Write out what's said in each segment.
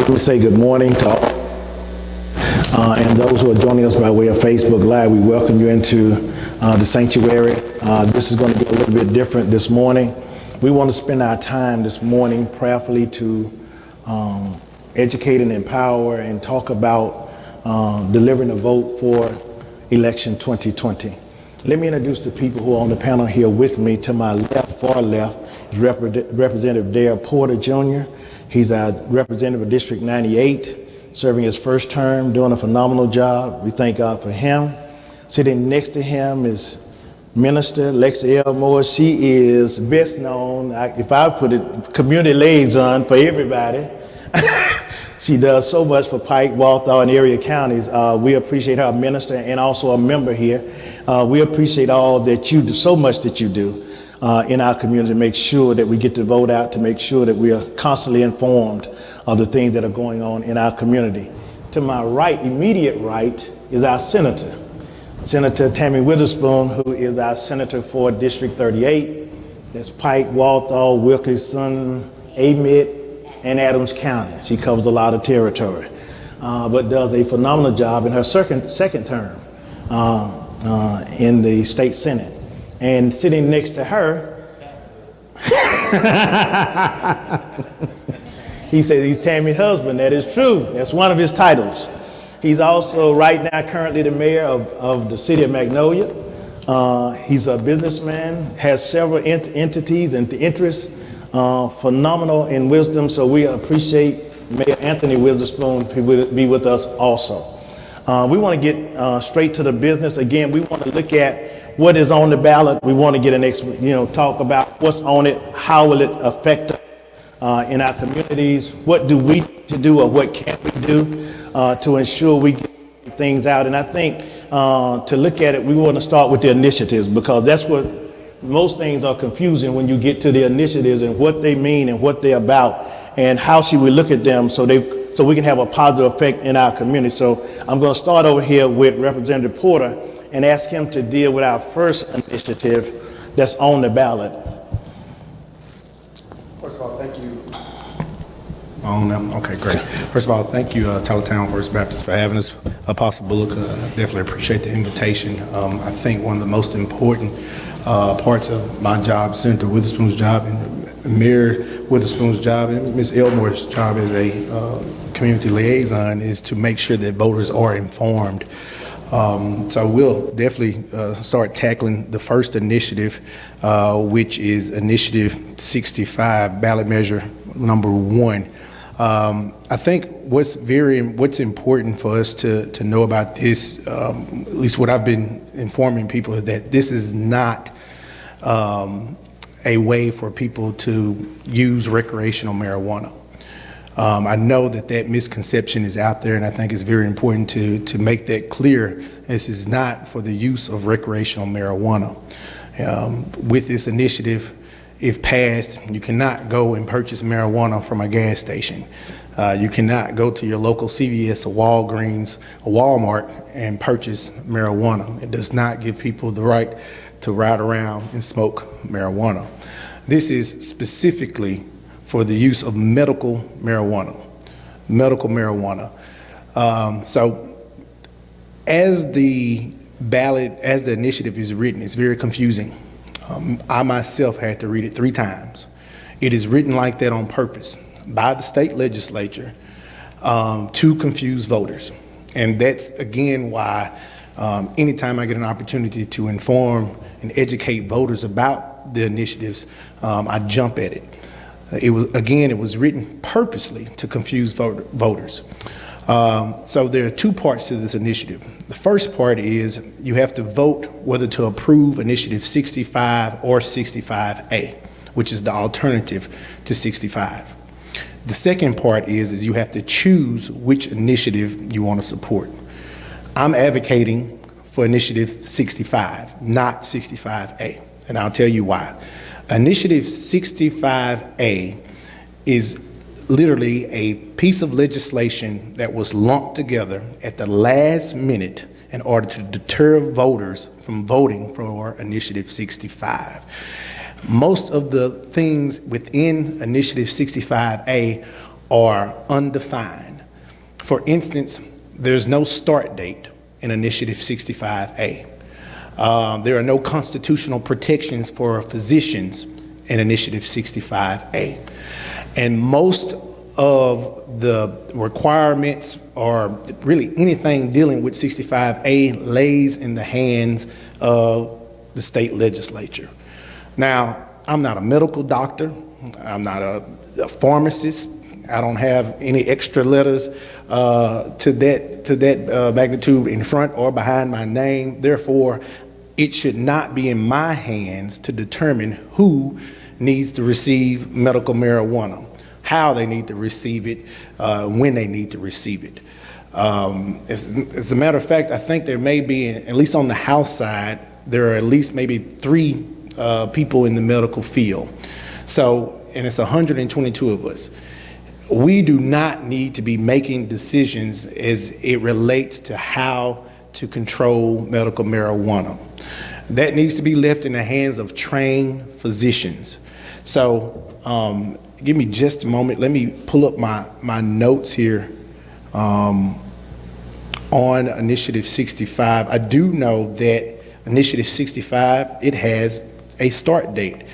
Let me say good morning to all. And those who are joining us by way of Facebook Live, we welcome you into the sanctuary. This is going to be a little bit different this morning. We want to spend our time this morning prayerfully to educate and empower and talk about delivering a vote for election 2020. Let me introduce the people who are on the panel here with me. To my left, far left, is Representative Dare Porter Jr. He's our representative of District 98, serving his first term, doing a phenomenal job. We thank God for him. Sitting next to him is Minister Lexi Elmore. She is best known, if I put it, community liaison for everybody. She does so much for Pike, Walthall, and area counties. We appreciate her, a minister and also a member here. We appreciate all that you do, so much that you do in our community to make sure that we get the vote out, to make sure that we are constantly informed of the things that are going on in our community. To my right, immediate right, is our senator, Senator Tammy Witherspoon, who is our senator for District 38. That's Pike, Walthall, Wilkerson, Amite, and Adams County. She covers a lot of territory, but does a phenomenal job in her second term in the state senate. And sitting next to her, he said he's Tammy's husband. That is true. That's one of his titles. He's also right now currently the mayor of the city of Magnolia. He's a businessman, has several entities and interests, phenomenal in wisdom. So we appreciate Mayor Anthony Witherspoon to be with us also. We want to get straight to the business. Again, we want to look at what is on the ballot. We want to get talk about what's on it, how will it affect us in our communities, what do we need to do or what can we do to ensure we get things out. And I think to look at it, we want to start with the initiatives, because that's what most things are confusing when you get to the initiatives and what they mean and what they're about and how should we look at them so we can have a positive effect in our community. So I'm going to start over here with Representative Porter and ask him to deal with our first initiative that's on the ballot. First of all, thank you. Okay, great. First of all, thank you, Tylertown First Baptist, for having us. Apostle Bullock, definitely appreciate the invitation. I think one of the most important parts of my job, Senator Witherspoon's job, and Mayor Witherspoon's job, and Ms. Elmore's job as a community liaison, is to make sure that voters are informed. So we'll definitely start tackling the first initiative, which is Initiative 65, ballot measure number 1. I think what's important for us to know about this, at least what I've been informing people, is that this is not a way for people to use recreational marijuana. I know that misconception is out there, and I think it's very important to make that clear. This is not for the use of recreational marijuana. With this initiative, if passed, you cannot go and purchase marijuana from a gas station. You cannot go to your local CVS or Walgreens or Walmart and purchase marijuana. It does not give people the right to ride around and smoke marijuana. This is specifically for the use of medical marijuana. So as the initiative is written, it's very confusing. I myself had to read it 3 times. It is written like that on purpose by the state legislature to confuse voters. And that's, again, why anytime I get an opportunity to inform and educate voters about the initiatives, I jump at it. It was written purposely to confuse voters. So there are 2 parts to this initiative. The first part is you have to vote whether to approve Initiative 65 or 65A, which is the alternative to 65. The second part is you have to choose which initiative you want to support. I'm advocating for Initiative 65, not 65A, and I'll tell you why. Initiative 65A is literally a piece of legislation that was lumped together at the last minute in order to deter voters from voting for Initiative 65. Most of the things within Initiative 65A are undefined. For instance, there's no start date in Initiative 65A. There are no constitutional protections for physicians in Initiative 65A. And most of the requirements, or really anything dealing with 65A, lays in the hands of the state legislature. Now, I'm not a medical doctor. I'm not a pharmacist. I don't have any extra letters to that magnitude in front or behind my name. Therefore, it should not be in my hands to determine who needs to receive medical marijuana, how they need to receive it, when they need to receive it. As a matter of fact, I think there may be, at least on the House side, there are at least maybe 3 people in the medical field. So, and it's 122 of us. We do not need to be making decisions as it relates to how to control medical marijuana. That needs to be left in the hands of trained physicians. So give me just a moment. Let me pull up my notes here on Initiative 65. I do know that Initiative 65, it has a start date.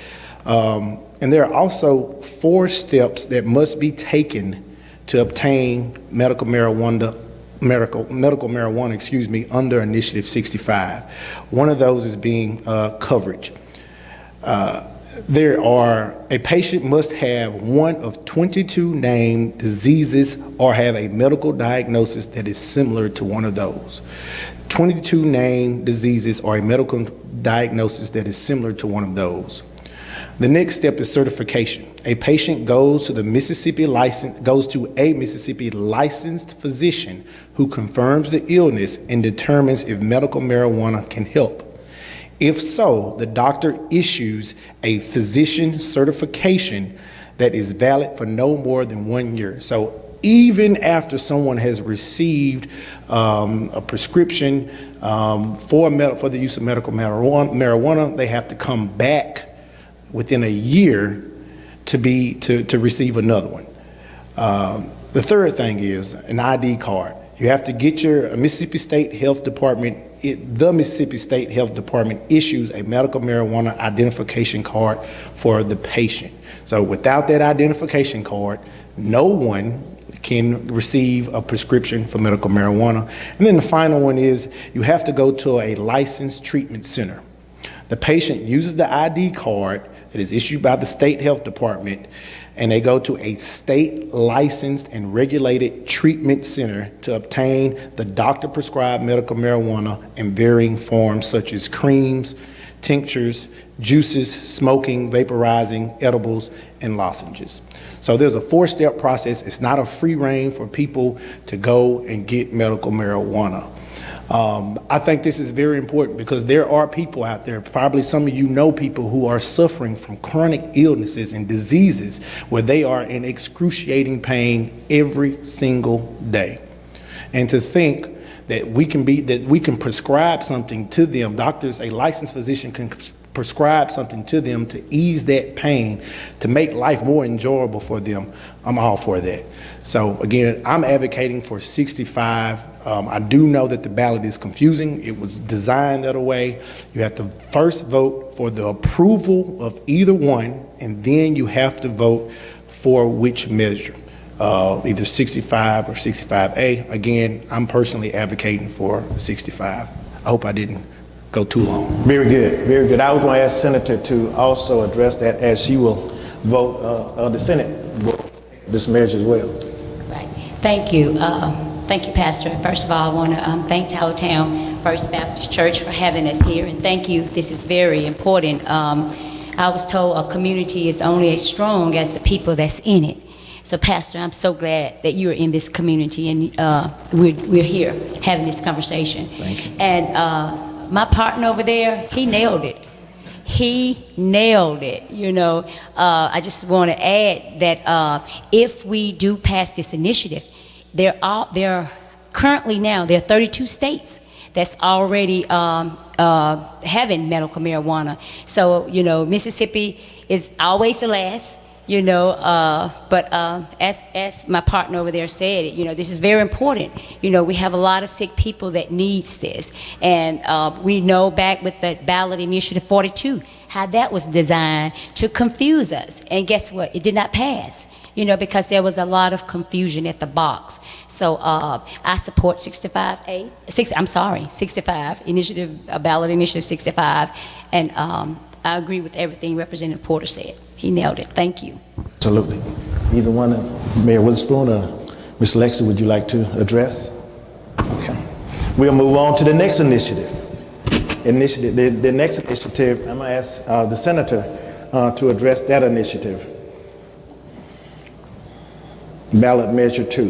And there are also 4 steps that must be taken to obtain medical marijuana, under Initiative 65. One of those is being coverage. A patient must have one of 22 named diseases or have a medical diagnosis that is similar to one of those. 22 named diseases or a medical diagnosis that is similar to one of those. The next step is certification. A patient goes to a Mississippi licensed physician who confirms the illness and determines if medical marijuana can help. If so, the doctor issues a physician certification that is valid for no more than 1 year. So even after someone has received a prescription for the use of medical marijuana, they have to come back within a year to receive another one. The third thing is an ID card. You have to get your Mississippi State Health Department. The Mississippi State Health Department issues a medical marijuana identification card for the patient. So without that identification card, no one can receive a prescription for medical marijuana. And then the final one is you have to go to a licensed treatment center. The patient uses the ID card that is issued by the State Health Department, and they go to a state licensed and regulated treatment center to obtain the doctor prescribed medical marijuana in varying forms such as creams, tinctures, juices, smoking, vaporizing, edibles, and lozenges. So there's a 4-step process. It's not a free rein for people to go and get medical marijuana. I think this is very important because there are people out there, probably some of you know people who are suffering from chronic illnesses and diseases where they are in excruciating pain every single day. And to think that we can prescribe something to them, a licensed physician can prescribe something to them to ease that pain, to make life more enjoyable for them, I'm all for that. So again, I'm advocating for 65. I do know that the ballot is confusing. It was designed that way. You have to first vote for the approval of either one, and then you have to vote for which measure, either 65 or 65A. Again, I'm personally advocating for 65. I hope I didn't go too long. Very good, very good. I was going to ask Senator to also address that as she will vote, the Senate vote this measure as well. Right. Thank you. Thank you, Pastor. First of all, I want to thank Tylertown First Baptist Church for having us here, and thank you. This is very important. I was told a community is only as strong as the people that's in it. So, Pastor, I'm so glad that you're in this community, and we're here having this conversation. Thank you. And my partner over there, he nailed it. He nailed it, you know. I just want to add that if we do pass this initiative, there are currently now, there are 32 states that's already having medical marijuana. So, you know, Mississippi is always the last. As my partner over there said, this is very important. We have a lot of sick people that needs this, and we know back with the ballot initiative 42 how that was designed to confuse us, and guess what? It did not pass. Because there was a lot of confusion at the box. So I support 65 initiative, ballot initiative 65, and I agree with everything Representative Porter said. He nailed it. Thank you. Absolutely. Either one, Mayor Witherspoon or Ms. Lexi, would you like to address? Okay. We'll move on to the next initiative. The next initiative, I'm going to ask the senator to address that initiative. Ballot Measure 2.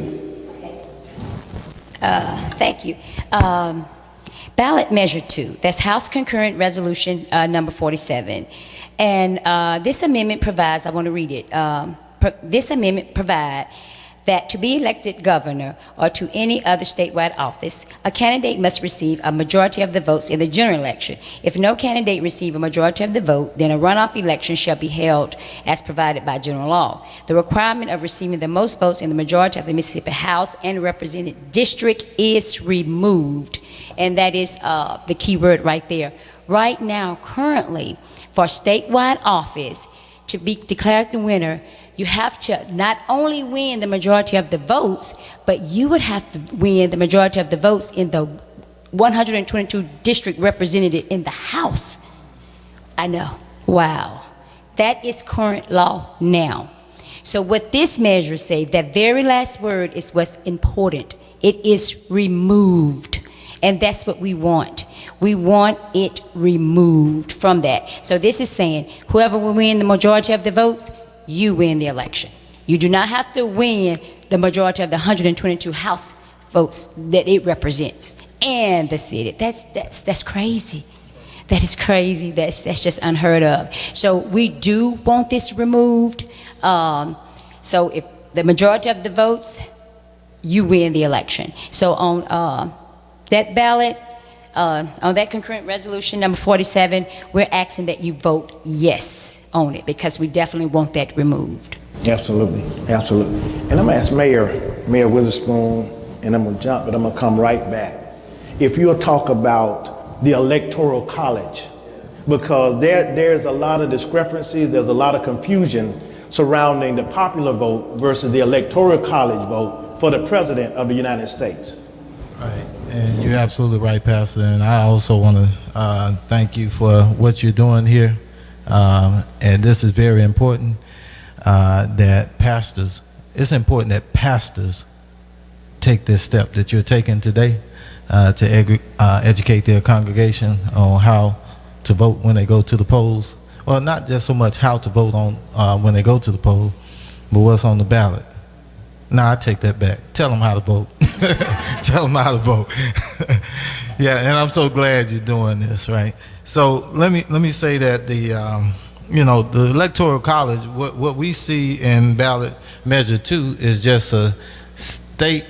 Thank you. Ballot Measure 2, that's House Concurrent Resolution number 47. And this amendment provides, I want to read it, this amendment provides that to be elected governor or to any other statewide office, a candidate must receive a majority of the votes in the general election. If no candidate receive a majority of the vote, then a runoff election shall be held as provided by general law. The requirement of receiving the most votes in the majority of the Mississippi House and Representative District is removed. And that is the key word right there. Right now, currently, for statewide office to be declared the winner, you have to not only win the majority of the votes, but you would have to win the majority of the votes in the 122 district represented in the House. I know. Wow. That is current law now. So what this measure say, that very last word is what's important. It is removed. And that's what we want. We want it removed from that. So this is saying whoever will win the majority of the votes, you win the election. You do not have to win the majority of the 122 House votes that it represents and the city. That's crazy. That is crazy. That's just unheard of. So we do want this removed. So if the majority of the votes, you win the election. So on that ballot, on that concurrent resolution number 47, we're asking that you vote yes on it because we definitely want that removed. Absolutely, absolutely. And I'm going to ask Mayor Witherspoon, and I'm going to jump, but I'm going to come right back. If you'll talk about the Electoral College, because there's a lot of discrepancies, there's a lot of confusion surrounding the popular vote versus the Electoral College vote for the President of the United States. Right, and you're absolutely right, Pastor, and I also want to thank you for what you're doing here, and this is very important, it's important that pastors take this step that you're taking today to educate their congregation on how to vote when they go to the polls. Well, not just so much how to vote on when they go to the poll, but what's on the ballot. No, I take that back. Tell them how to vote. Tell them how to vote. Yeah, and I'm so glad you're doing this, right? So let me say that the Electoral College, what we see in ballot measure 2 is just a state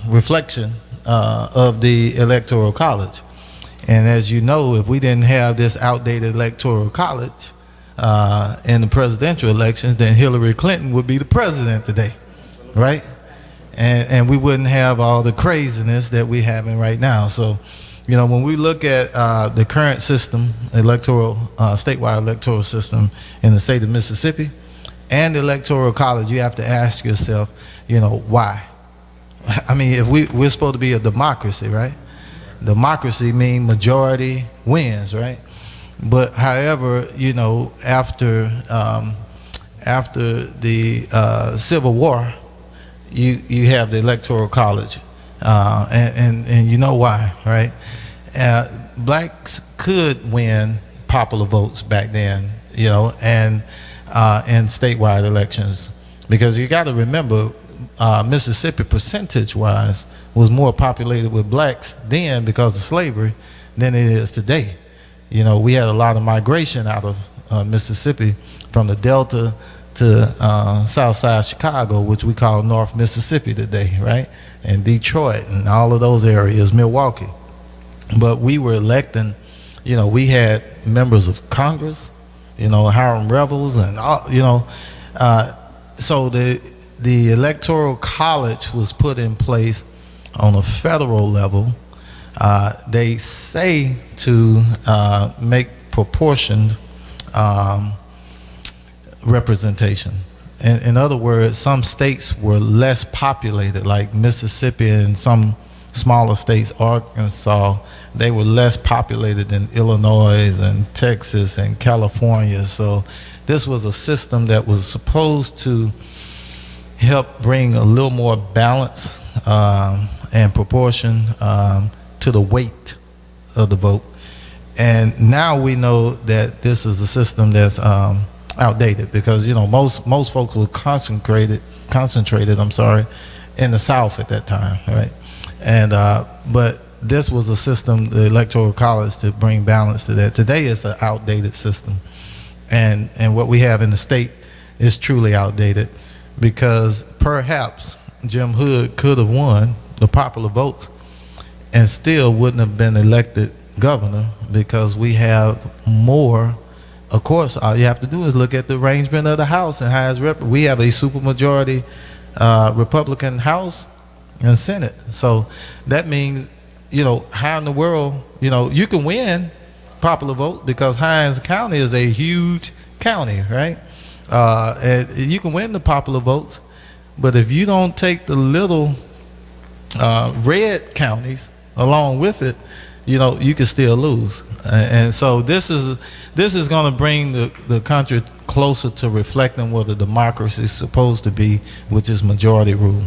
reflection of the Electoral College. And as you know, if we didn't have this outdated Electoral College in the presidential elections, then Hillary Clinton would be the president today, right? And we wouldn't have all the craziness that we're having right now. So, when we look at the current system, statewide electoral system in the state of Mississippi and the Electoral College, you have to ask yourself, why? I mean, if we're supposed to be a democracy, right? Democracy means majority wins, right? But however, after the Civil War, you have the Electoral College, and you know why, right? Blacks could win popular votes back then, and in statewide elections, because you got to remember, Mississippi percentage-wise was more populated with blacks then because of slavery than it is today. We had a lot of migration out of Mississippi from the Delta to south side Chicago, which we call North Mississippi today, right? And Detroit and all of those areas, Milwaukee. But we were electing, we had members of Congress, Harlem Rebels and all, so the Electoral College was put in place on a federal level. They say to make proportioned representation. In other words, some states were less populated, like Mississippi and some smaller states, Arkansas, they were less populated than Illinois and Texas and California. So this was a system that was supposed to help bring a little more balance and proportion to the weight of the vote. And now we know that this is a system that's outdated, because most folks were concentrated in the South at that time, right? And but this was a system, the Electoral College, to bring balance to that. Today it's an outdated system, and what we have in the state is truly outdated, because perhaps Jim Hood could have won the popular votes and still wouldn't have been elected governor, because we have more. Of course, all you have to do is look at the arrangement of the House and how it's we have a supermajority Republican House and Senate. So that means, how in the world, you can win popular vote, because Hinds County is a huge county, right? And you can win the popular votes, but if you don't take the little red counties along with it, you can still lose. And so this is going to bring the country closer to reflecting what a democracy is supposed to be, which is majority rule.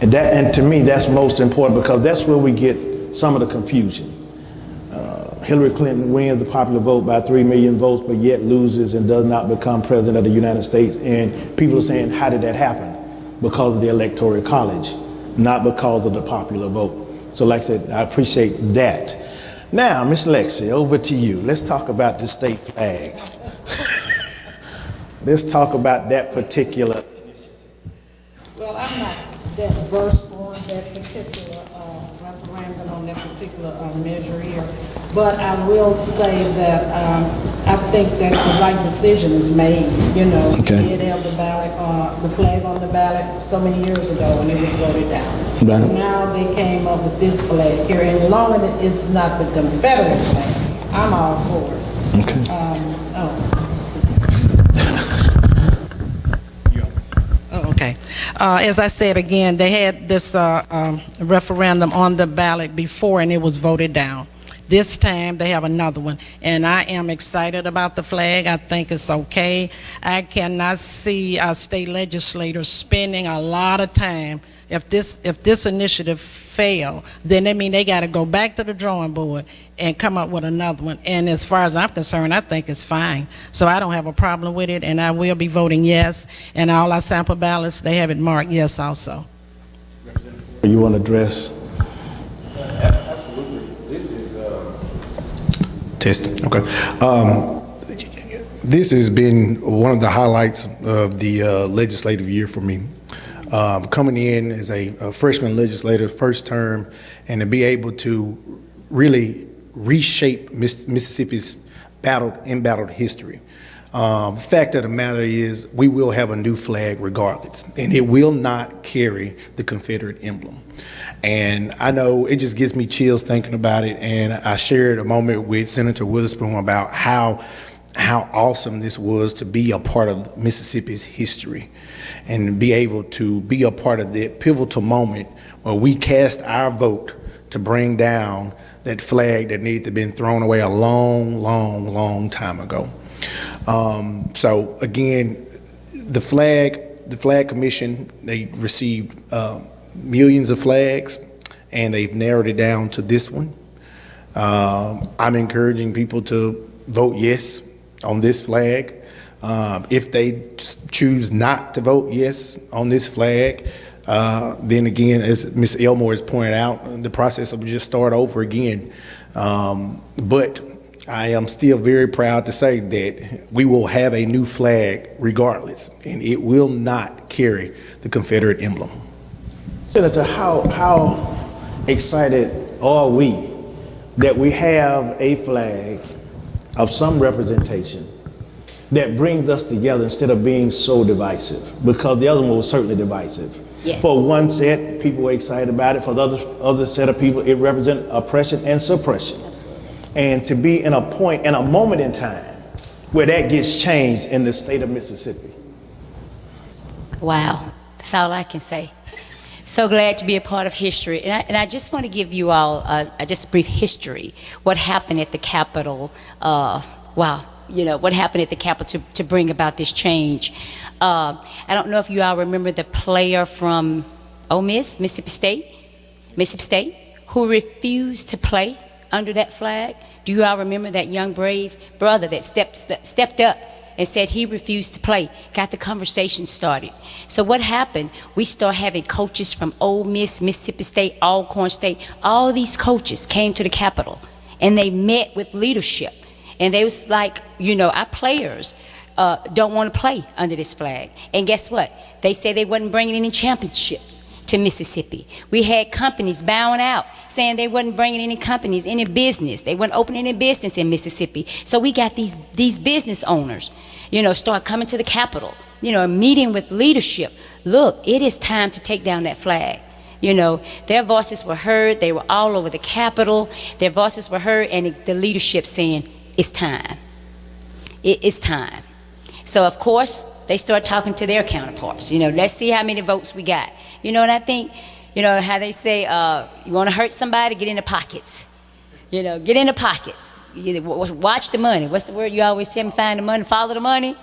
And to me, that's most important, because that's where we get some of the confusion. Hillary Clinton wins the popular vote by 3 million votes, but yet loses and does not become president of the United States. And people are saying, how did that happen? Because of the Electoral College, not because of the popular vote. So like I said, I appreciate that. Now, Ms. Lexi, over to you. Let's talk about the state flag. Let's talk about that particular. Well, I'm not that versed on that particular referendum, on that particular measure here, but I will say that I think that the right decision is made. Okay. We did have the ballot, the flag on the ballot so many years ago, and it was voted down. Right. Now they came up with this flag here, and as long as it's not the Confederate flag, I'm all for it. Okay. Okay. As I said again, they had this referendum on the ballot before, and it was voted down. This time they have another one, and I am excited about the flag. I think it's okay. I cannot see our state legislators spending a lot of time. If this initiative fail, then that means they got to go back to the drawing board and come up with another one. And as far as I'm concerned, I think it's fine. So I don't have a problem with it, and I will be voting yes. And all our sample ballots, they have it marked yes also. You want to address? Absolutely. This is testing. Okay. This has been one of the highlights of the legislative year for me. Coming in as a freshman legislator, first term, and to be able to really reshape Mississippi's embattled history. Fact of the matter is, we will have a new flag regardless, and it will not carry the Confederate emblem. And I know it just gives me chills thinking about it, and I shared a moment with Senator Witherspoon about how awesome this was to be a part of Mississippi's history and be able to be a part of the pivotal moment where we cast our vote to bring down that flag that needed to have been thrown away a long time ago. So again, the flag commission, they received millions of flags, and they've narrowed it down to this one. I'm encouraging people to vote yes on this flag. If they choose not to vote yes on this flag, then again, as Ms. Elmore has pointed out, the process will just start over again. But I am still very proud to say that we will have a new flag regardless, and it will not carry the Confederate emblem. Senator, how excited are we that we have a flag of some representation that brings us together instead of being so divisive, because the other one was certainly divisive. Yes. For one set, people were excited about it. For the other set of people, it represented oppression and suppression. Absolutely. And to be in a point, in a moment in time, where that gets changed in the state of Mississippi. Wow, that's all I can say. So glad to be a part of history. And I just want to give you all just a brief history. What happened at the Capitol, what happened at the Capitol to bring about this change. I don't know if you all remember the player from Ole Miss, Mississippi State, who refused to play under that flag. Do you all remember that young brave brother that stepped up and said he refused to play, got the conversation started? So what happened, we start having coaches from Ole Miss, Mississippi State, Alcorn State, all these coaches came to the Capitol and they met with leadership. And they was like, our players don't want to play under this flag. And guess what? They say they wasn't bringing any championships to Mississippi. We had companies bowing out, saying they wasn't bringing any companies, any business. They wasn't opening any business in Mississippi. So we got these business owners, start coming to the Capitol, meeting with leadership. Look, it is time to take down that flag. Their voices were heard. They were all over the Capitol. Their voices were heard, and the leadership saying, it's time. It's time. So, of course, they start talking to their counterparts. Let's see how many votes we got. And I think, how they say, you want to hurt somebody, get in the pockets. Get in the pockets. Watch the money. What's the word you always tell me? Find the money, follow the money.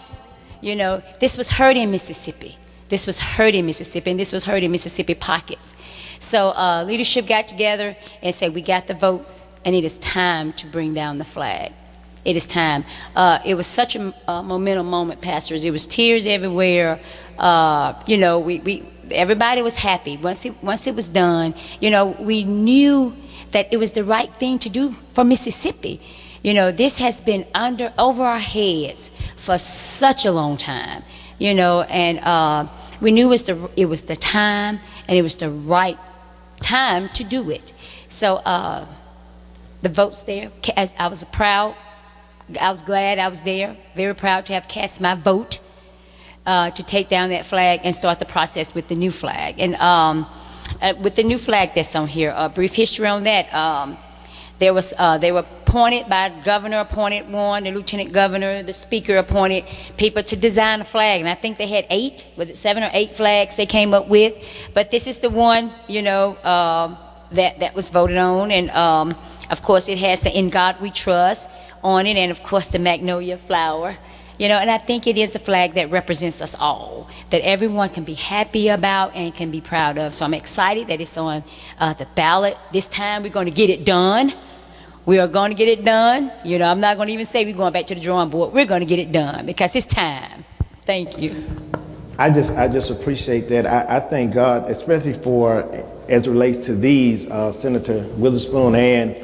This was hurting Mississippi. This was hurting Mississippi, and this was hurting Mississippi pockets. So leadership got together and said, we got the votes, and it is time to bring down the flag. It is time. It was such a momental moment, pastors. It was tears everywhere. Everybody was happy. Once it was done, we knew that it was the right thing to do for Mississippi. This has been over our heads for such a long time. And we knew it was the time, and it was the right time to do it. So the votes there, I was glad I was there, very proud to have cast my vote to take down that flag and start the process with the new flag. And with the new flag that's on here, a brief history on that. They were appointed by governor, appointed one, the lieutenant governor, the speaker appointed people to design a flag. And I think they had 7 or 8 flags they came up with. But this is the one, that was voted on. And of course, it has the "In God We Trust" on it, and of course the magnolia flower. And I think it is a flag that represents us all, that everyone can be happy about and can be proud of. So I'm excited that it's on the ballot. This time we're going to get it done. We are going to get it done. I'm not going to even say we're going back to the drawing board. We're going to get it done because it's time. Thank you. I just appreciate that. I thank God, especially as it relates to these, Senator Witherspoon and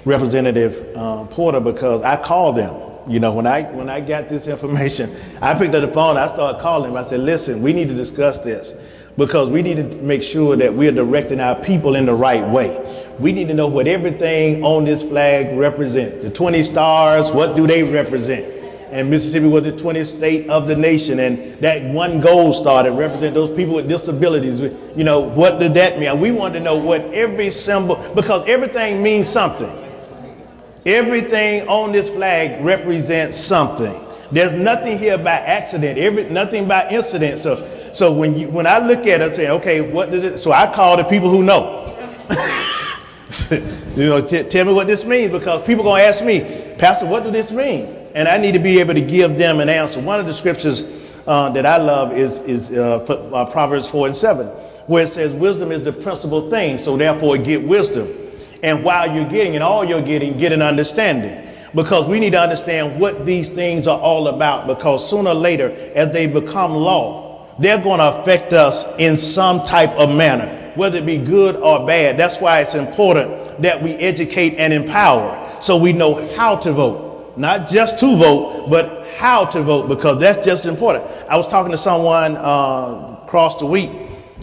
Representative Porter, because I called them. When I got this information, I picked up the phone, I started calling them. I said, listen, we need to discuss this because we need to make sure that we're directing our people in the right way. We need to know what everything on this flag represents. The 20 stars, what do they represent? And Mississippi was the 20th state of the nation, and that one gold star that represents those people with disabilities, what did that mean? We want to know what every symbol, because everything means something. Everything on this flag represents something. There's nothing here by accident, nothing by incident. So when I look at it, I say, okay, what does it? So I call the people who know. Tell me what this means, because people are going to ask me, Pastor, what does this mean? And I need to be able to give them an answer. One of the scriptures that I love is Proverbs 4:7, where it says, wisdom is the principal thing, so therefore get wisdom. And while you're getting, and all you're getting, get an understanding. Because we need to understand what these things are all about, because sooner or later, as they become law, they're going to affect us in some type of manner, whether it be good or bad. That's why it's important that we educate and empower so we know how to vote. Not just to vote, but how to vote, because that's just important. I was talking to someone across the week,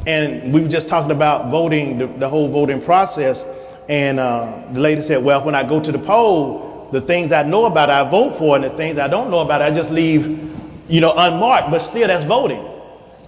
and we were just talking about voting, the whole voting process. And the lady said, well, when I go to the poll, the things I know about, I vote for, and the things I don't know about, I just leave, unmarked, but still that's voting.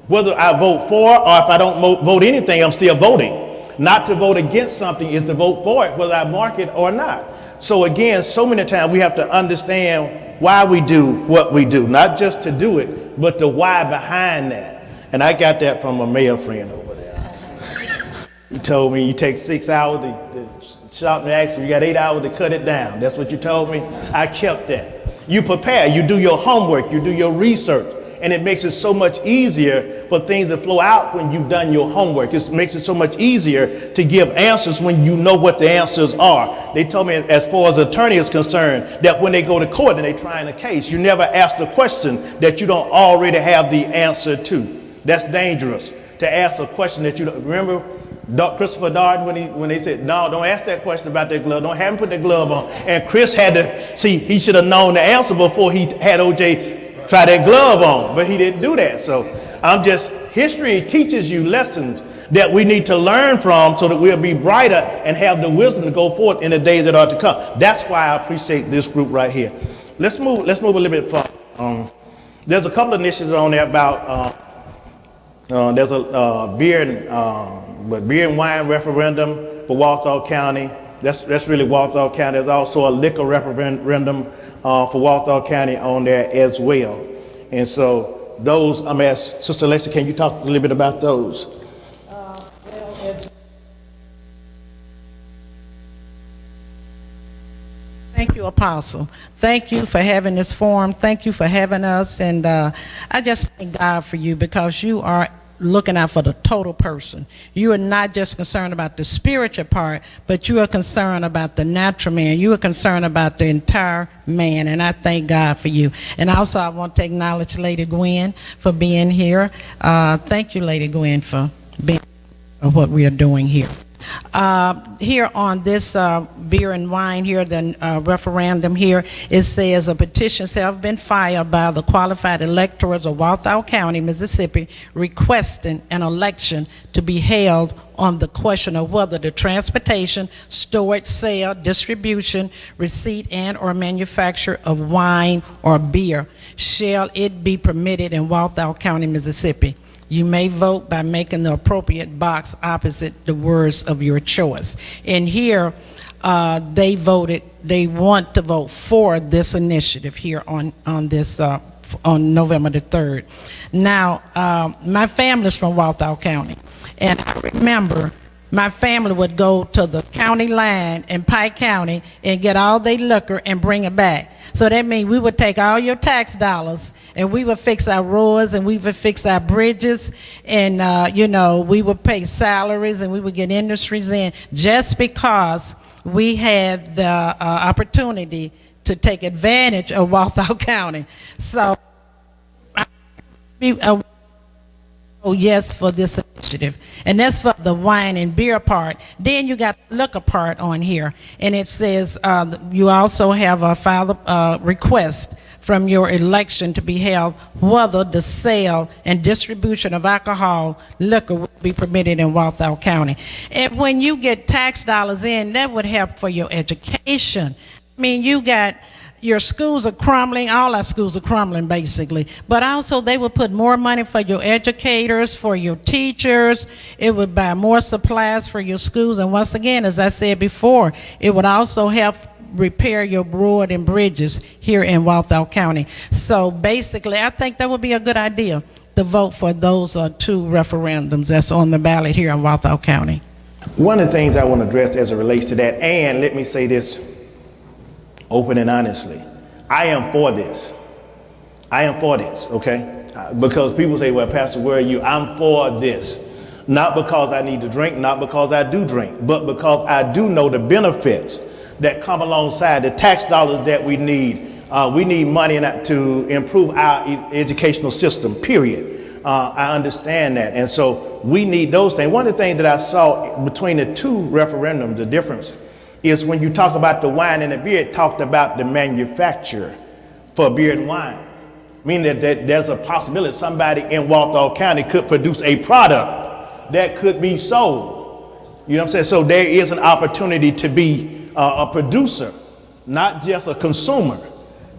Whether I vote for or if I don't vote anything, I'm still voting. Not to vote against something is to vote for it, whether I mark it or not. So again, so many times we have to understand why we do what we do, not just to do it, but the why behind that. And I got that from a mayor friend over there. He told me you take 6 hours to shop the action, you got 8 hours to cut it down. That's what you told me. I kept that. You prepare, you do your homework, you do your research, and it makes it so much easier for things to flow out when you've done your homework. It makes it so much easier to give answers when you know what the answers are. They told me, as far as attorney is concerned, that when they go to court and they trying a case, you never ask the question that you don't already have the answer to. That's dangerous, to ask a question that you don't. Remember Christopher Darden when they said, no, don't ask that question about that glove. Don't have him put that glove on. And Chris had to, see, he should have known the answer before he had OJ try that glove on, but he didn't do that. So history teaches you lessons that we need to learn from so that we'll be brighter and have the wisdom to go forth in the days that are to come. That's why I appreciate this group right here. Let's move a little bit further. There's a couple of initiatives on there about, there's a beer and wine referendum for Walthall County. That's really Walthall County. There's also a liquor referendum for Walthall County on there as well. And so those, I'm asked, Sister Alexa, can you talk a little bit about those? Thank you, Apostle. Thank you for having this forum. Thank you for having us. And I just thank God for you, because you are looking out for the total person. You are not just concerned about the spiritual part, but you are concerned about the natural man. You are concerned about the entire man, and I thank God for you. And also I want to acknowledge Lady Gwen for being here. Thank you, Lady Gwen, for being what we are doing here. Here on this beer and wine here, the referendum here, it says a petition have been filed by the qualified electors of Walthall County, Mississippi, requesting an election to be held on the question of whether the transportation, storage, sale, distribution, receipt, and or manufacture of wine or beer shall it be permitted in Walthall County, Mississippi. You may vote by making the appropriate box opposite the words of your choice. And here, they want to vote for this initiative here on this on November the 3rd. Now, my family's from Walthall County, and I remember my family would go to the county line in Pike County and get all their liquor and bring it back. So that means we would take all your tax dollars and we would fix our roads and we would fix our bridges, and we would pay salaries and we would get industries in, just because we had the opportunity to take advantage of Walthall County. So yes for this initiative, and that's for the wine and beer part. Then you got the liquor part on here, and it says you also have a file request from your election to be held whether the sale and distribution of alcohol liquor will be permitted in Walthall County. And when you get tax dollars in, that would help for your education. I mean, you got your schools are crumbling, all our schools are crumbling basically, but also they would put more money for your educators, for your teachers. It would buy more supplies for your schools, and once again, as I said before, it would also help repair your road and bridges here in Walthall County. So basically, I think that would be a good idea to vote for those two referendums that's on the ballot here in Walthall County. One of the things I want to address as it relates to that, and let me say this open and honestly, I am for this. I am for this, okay? Because people say, well, Pastor, where are you? I'm for this. Not because I need to drink, not because I do drink, but because I do know the benefits that come alongside the tax dollars that we need. We need money to improve our educational system, period. I understand that. And so we need those things. One of the things that I saw between the two referendums, the difference, is when you talk about the wine and the beer, it talked about the manufacturer for beer and wine. Meaning that there's a possibility somebody in Walthall County could produce a product that could be sold. You know what I'm saying? So there is an opportunity to be a producer not just a consumer.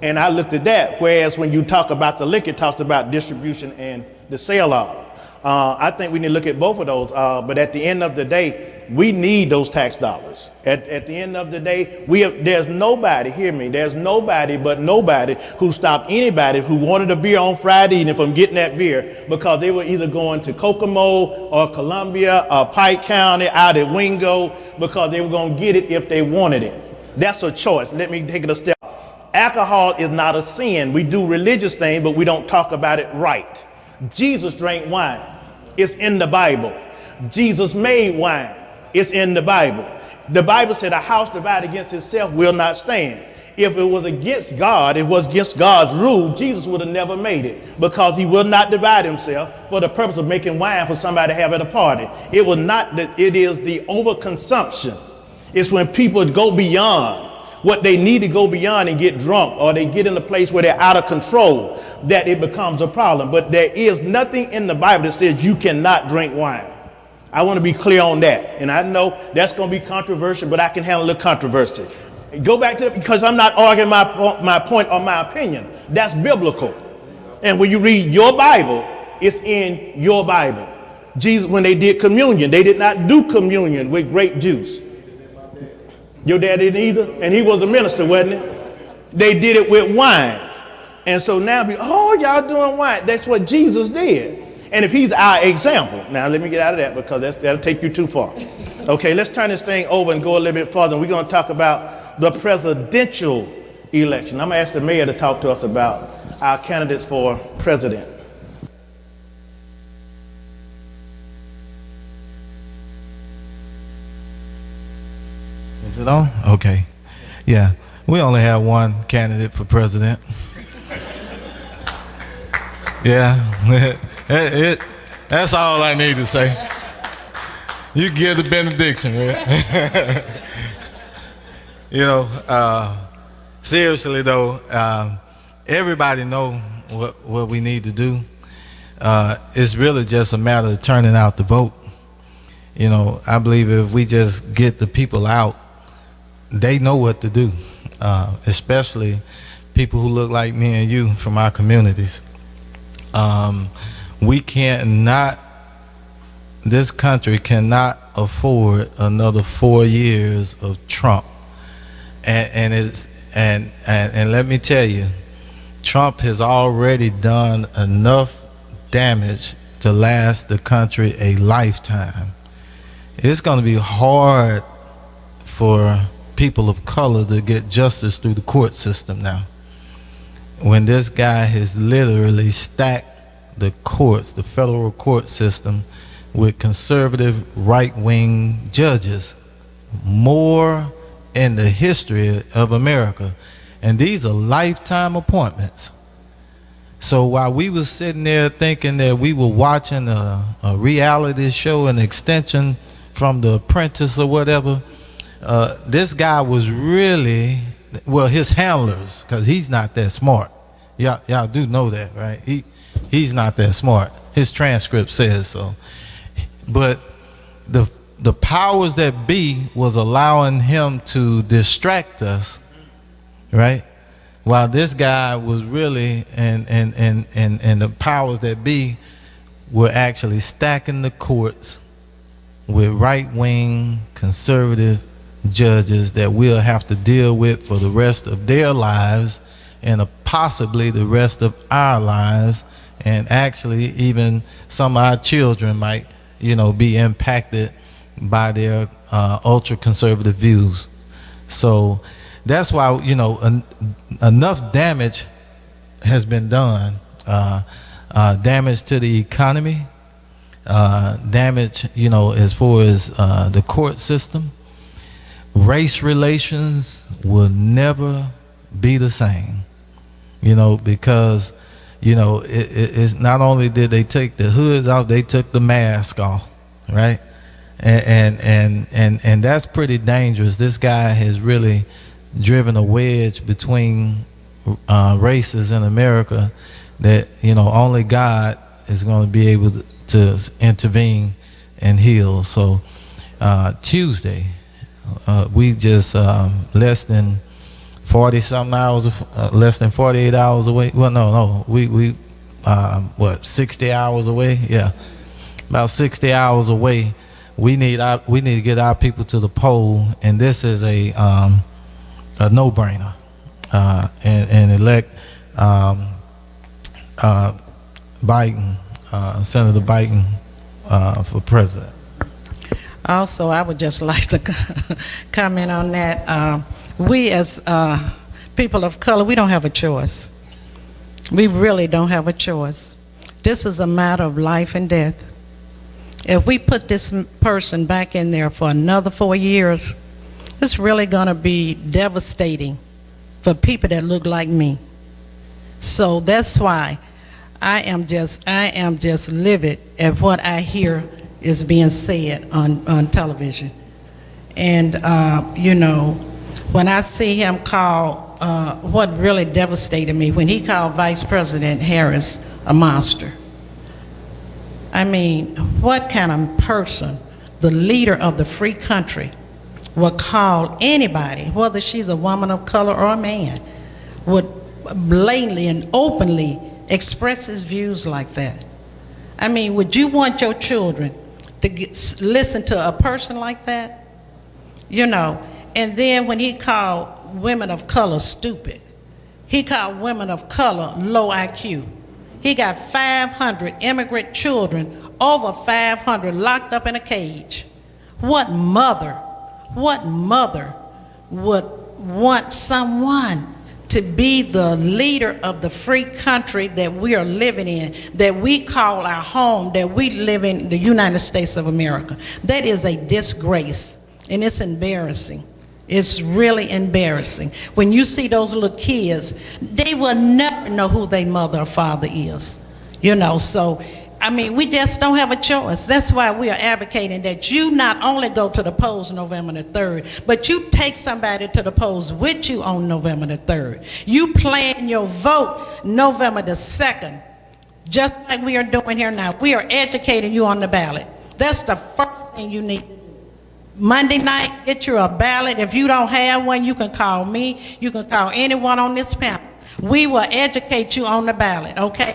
And I looked at that, whereas when you talk about the liquor, it talks about distribution and the sale of. I think we need to look at both of those, but at the end of the day, we need those tax dollars. At the end of the day, there's nobody, hear me, there's nobody who stopped anybody who wanted a beer on Friday evening from getting that beer, because they were either going to Kokomo or Columbia or Pike County out at Wingo, because they were going to get it if they wanted it. That's a choice. Let me take it a step. Alcohol is not a sin. We do religious things, but we don't talk about it right. Jesus drank wine. It's in the Bible. Jesus made wine. It's in the Bible. The Bible said a house divided against itself will not stand. If it was against God, it was against God's rule, Jesus would have never made it, because he will not divide himself for the purpose of making wine for somebody to have at a party. It was not that. It is the overconsumption. It's when people go beyond what they need to go beyond and get drunk, or they get in a place where they're out of control, that it becomes a problem. But there is nothing in the Bible that says you cannot drink wine. I want to be clear on that. And I know that's going to be controversial, but I can handle the controversy. Go back to it, because I'm not arguing my point or my opinion. That's biblical. And when you read your Bible, it's in your Bible. Jesus, when they did communion, they did not do communion with grape juice. Your dad didn't either, and he was a minister, wasn't he? They did it with wine. And so now, y'all doing wine. That's what Jesus did. And if he's our example, now let me get out of that, because that'll take you too far. Okay, let's turn this thing over and go a little bit further. We're going to talk about the presidential election. I'm going to ask the mayor to talk to us about our candidates for president. Is it on? Okay. Yeah. We only have one candidate for president. Yeah. That's all I need to say. You give the benediction, right? Seriously though, everybody know what we need to do. It's really just a matter of turning out the vote. I believe if we just get the people out, they know what to do, especially people who look like me and you from our communities. This country cannot afford another 4 years of Trump. And let me tell you, Trump has already done enough damage to last the country a lifetime. It's going to be hard for people of color to get justice through the court system now, when this guy has literally stacked the courts, the federal court system, with conservative right-wing judges, more in the history of America. And these are lifetime appointments. So while we was sitting there thinking that we were watching a reality show, an extension from The Apprentice or whatever, this guy was really, well, his handlers, because he's not that smart. Y'all do know that, right? He's not that smart. His transcript says so. But the powers that be was allowing him to distract us, right? While this guy was really, and the powers that be were actually stacking the courts with right-wing conservative judges that we'll have to deal with for the rest of their lives, and possibly the rest of our lives, and actually even some of our children might, be impacted by their ultra-conservative views. So that's why, enough damage has been done. Damage to the economy, damage, as far as the court system. Race relations will never be the same, because, it's not only did they take the hoods off, they took the mask off, right? And that's pretty dangerous. This guy has really driven a wedge between races in America that, only God is going to be able to intervene and heal. So Tuesday, we just less than 40 something hours, less than 48 hours away. Well, no, we 60 hours away? Yeah, about 60 hours away. We need to get our people to the poll, and this is a no-brainer, and elect Biden, Senator Biden, for president. Also, I would just like to comment on that. We as people of color, we don't have a choice. We really don't have a choice. This is a matter of life and death. If we put this person back in there for another 4 years, it's really going to be devastating for people that look like me. So that's why I am just livid at what I hear is being said on television. And you know, when I see him call, what really devastated me, when he called Vice President Harris a monster. I mean, what kind of person, the leader of the free country, would call anybody, whether she's a woman of color or a man, would blatantly and openly express his views like that? I mean, would you want your children to listen to a person like that? You know, and then when he called women of color stupid, he called women of color low IQ. He got 500 immigrant children, over 500 locked up in a cage. What mother would want someone to be the leader of the free country that we are living in, that we call our home, that we live in the United States of America? That is a disgrace, and it's embarrassing. It's really embarrassing. When you see those little kids, they will never know who their mother or father is. You know, so, I mean, we just don't have a choice. That's why we are advocating that you not only go to the polls November the 3rd, but you take somebody to the polls with you on November the 3rd. You plan your vote November the 2nd, just like we are doing here now. We are educating you on the ballot. That's the first thing you need to do. Monday night, get you a ballot. If you don't have one, you can call me. You can call anyone on this panel. We will educate you on the ballot, okay?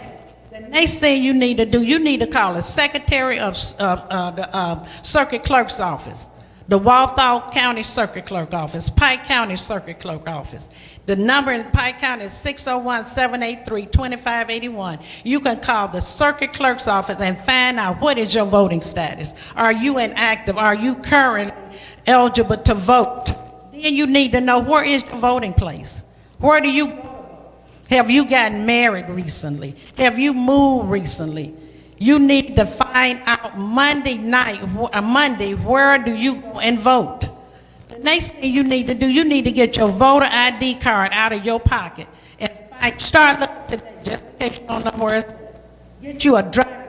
The next thing you need to do, you need to call the secretary of the circuit clerk's office, the Walthall County Circuit Clerk Office, Pike County Circuit Clerk Office. The number in Pike County is 601-783-2581. You can call the circuit clerk's office and find out what is your voting status. Are you inactive? Are you currently eligible to vote? Then you need to know, where is your voting place? Where do you go? Have you gotten married recently? Have you moved recently? You need to find out Monday night, Monday, where do you go and vote? The next thing you need to do, you need to get your voter ID card out of your pocket and start looking today, just in case you don't know where it's at.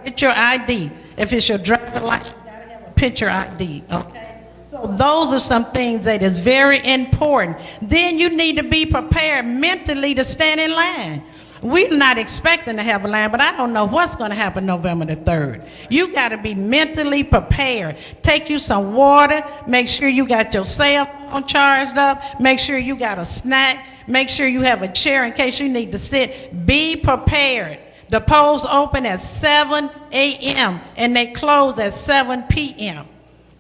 Get your ID. If it's your driver's license, you gotta have a picture ID, okay? So those are some things that is very important. Then you need to be prepared mentally to stand in line. We're not expecting to have a line, but I don't know what's going to happen November the 3rd. You got to be mentally prepared. Take you some water. Make sure you got your cell phone charged up. Make sure you got a snack. Make sure you have a chair in case you need to sit. Be prepared. The polls open at 7 a.m. and they close at 7 p.m.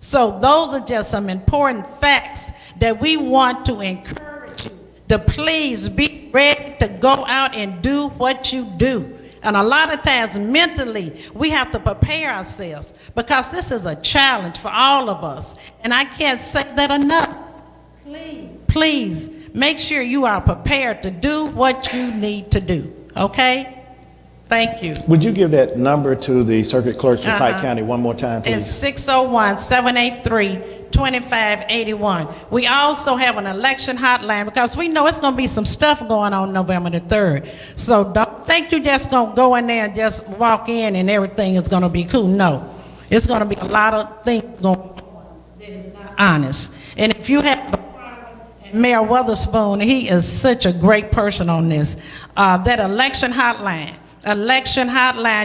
So those are just some important facts that we want to encourage you to please be ready to go out and do what you do. And a lot of times mentally, we have to prepare ourselves because this is a challenge for all of us. And I can't say that enough. Please make sure you are prepared to do what you need to do, okay? Thank you. Would you give that number to the circuit clerks of Pike County one more time, please? It's 601-783-2581. We also have an election hotline because we know it's going to be some stuff going on November the 3rd. So don't think you're just going to go in there and just walk in and everything is going to be cool. No. It's going to be a lot of things going on that is not honest. And if you have Mayor Witherspoon, he is such a great person on this. That election hotline,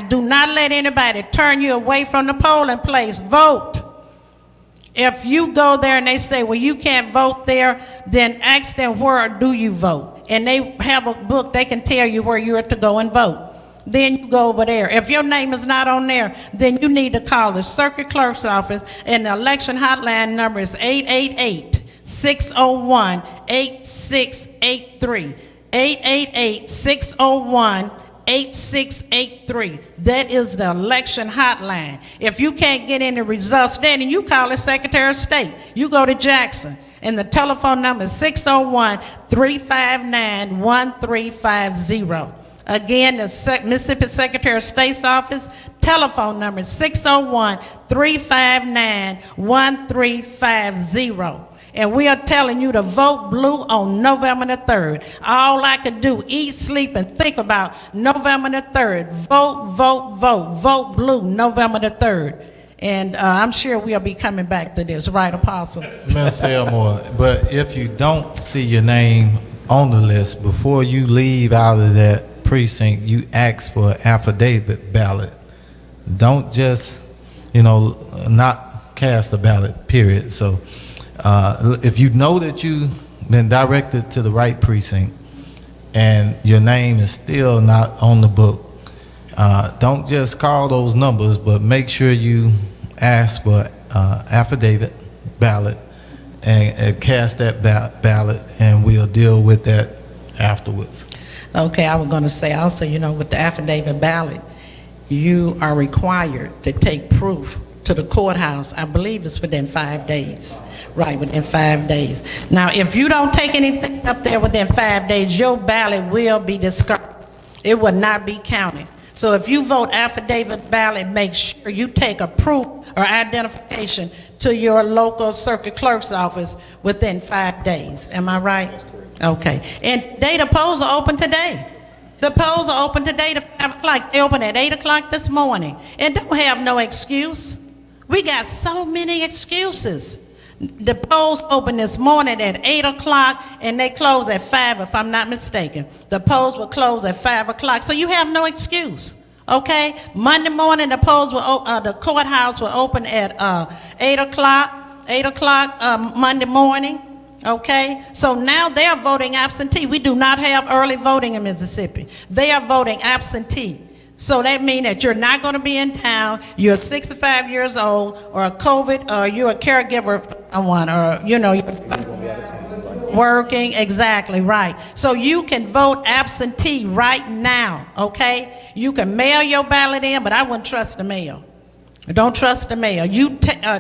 do not let anybody turn you away from the polling place. Vote. If you go there and they say, well, you can't vote there, then ask them, where do you vote? And they have a book, they can tell you where you're to go and vote. Then you go over there. If your name is not on there, then you need to call the circuit clerk's office, and the election hotline number is 888-601-8683. 888-601-8683. That is the election hotline. If you can't get any results then, you call the Secretary of State. You go to Jackson, and the telephone number is 601-359-1350. Again, the Mississippi Secretary of State's office, telephone number is 601-359-1350. And we are telling you to vote blue on November the 3rd. All I could do, eat, sleep, and think about November the 3rd. Vote, vote, vote. Vote blue November the 3rd. And I'm sure we'll be coming back to this, right, Apostle? Ms. Elmore, but if you don't see your name on the list, before you leave out of that precinct, you ask for an affidavit ballot. Don't just, not cast a ballot, period. So if you know that you've been directed to the right precinct and your name is still not on the book, don't just call those numbers, but make sure you ask for affidavit ballot and cast that ballot, and we'll deal with that afterwards. Okay, I was going to say also, with the affidavit ballot, you are required to take proof to the courthouse. I believe it's within 5 days. Right, within 5 days. Now, if you don't take anything up there within 5 days, your ballot will be discarded. It will not be counted. So if you vote affidavit ballot, make sure you take a proof or identification to your local circuit clerk's office within 5 days. Am I right? That's correct. Okay. And the polls are open today. The polls are open today to 5 o'clock. They open at 8 o'clock this morning. And don't have no excuse. We got so many excuses. The polls open this morning at 8 o'clock and they close at 5, if I'm not mistaken. The polls will close at 5 o'clock, so you have no excuse. Okay? Monday morning, the polls will the courthouse will open at 8 o'clock. 8 o'clock Monday morning. Okay? So now they are voting absentee. We do not have early voting in Mississippi. They are voting absentee. So that means that you're not going to be in town, you're 65 years old, or a COVID, or you're a caregiver for someone, or, you're working, exactly, right. So you can vote absentee right now, okay? You can mail your ballot in, but I wouldn't trust the mail. Don't trust the mail.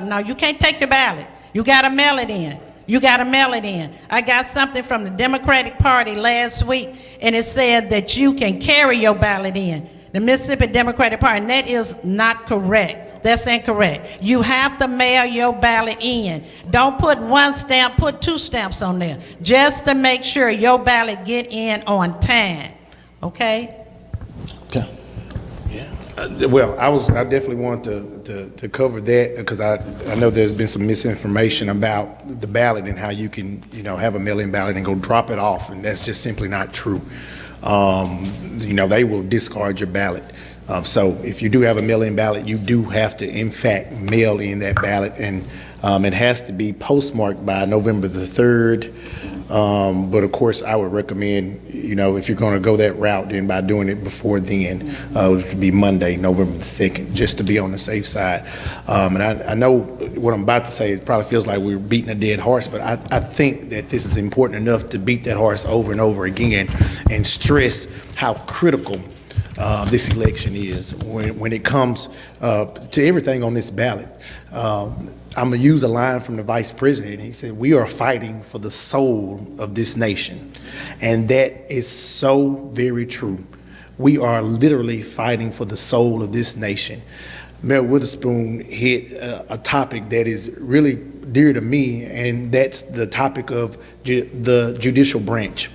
No, you can't take your ballot. You got to mail it in. You got to mail it in. I got something from the Democratic Party last week, and it said that you can carry your ballot in. The Mississippi Democratic Party, and that is not correct. That's incorrect. You have to mail your ballot in. Don't put one stamp, put 2 stamps on there, just to make sure your ballot get in on time. Okay? Okay. Yeah. Well, I definitely want to cover that, because I know there's been some misinformation about the ballot and how you can, have a mail-in ballot and go drop it off, and that's just simply not true. They will discard your ballot. So if you do have a mail-in ballot, you do have to, in fact, mail in that ballot, and it has to be postmarked by November the 3rd. But of course, I would recommend, if you're going to go that route, then by doing it before then, which would be Monday, November the 2nd, just to be on the safe side. And I know what I'm about to say, it probably feels like we're beating a dead horse, but I think that this is important enough to beat that horse over and over again and stress how critical this election is when it comes to everything on this ballot. I'm going to use a line from the vice president. He said, "We are fighting for the soul of this nation." And that is so very true. We are literally fighting for the soul of this nation. Mayor Witherspoon hit a topic that is really dear to me, and that's the topic of the judicial branch.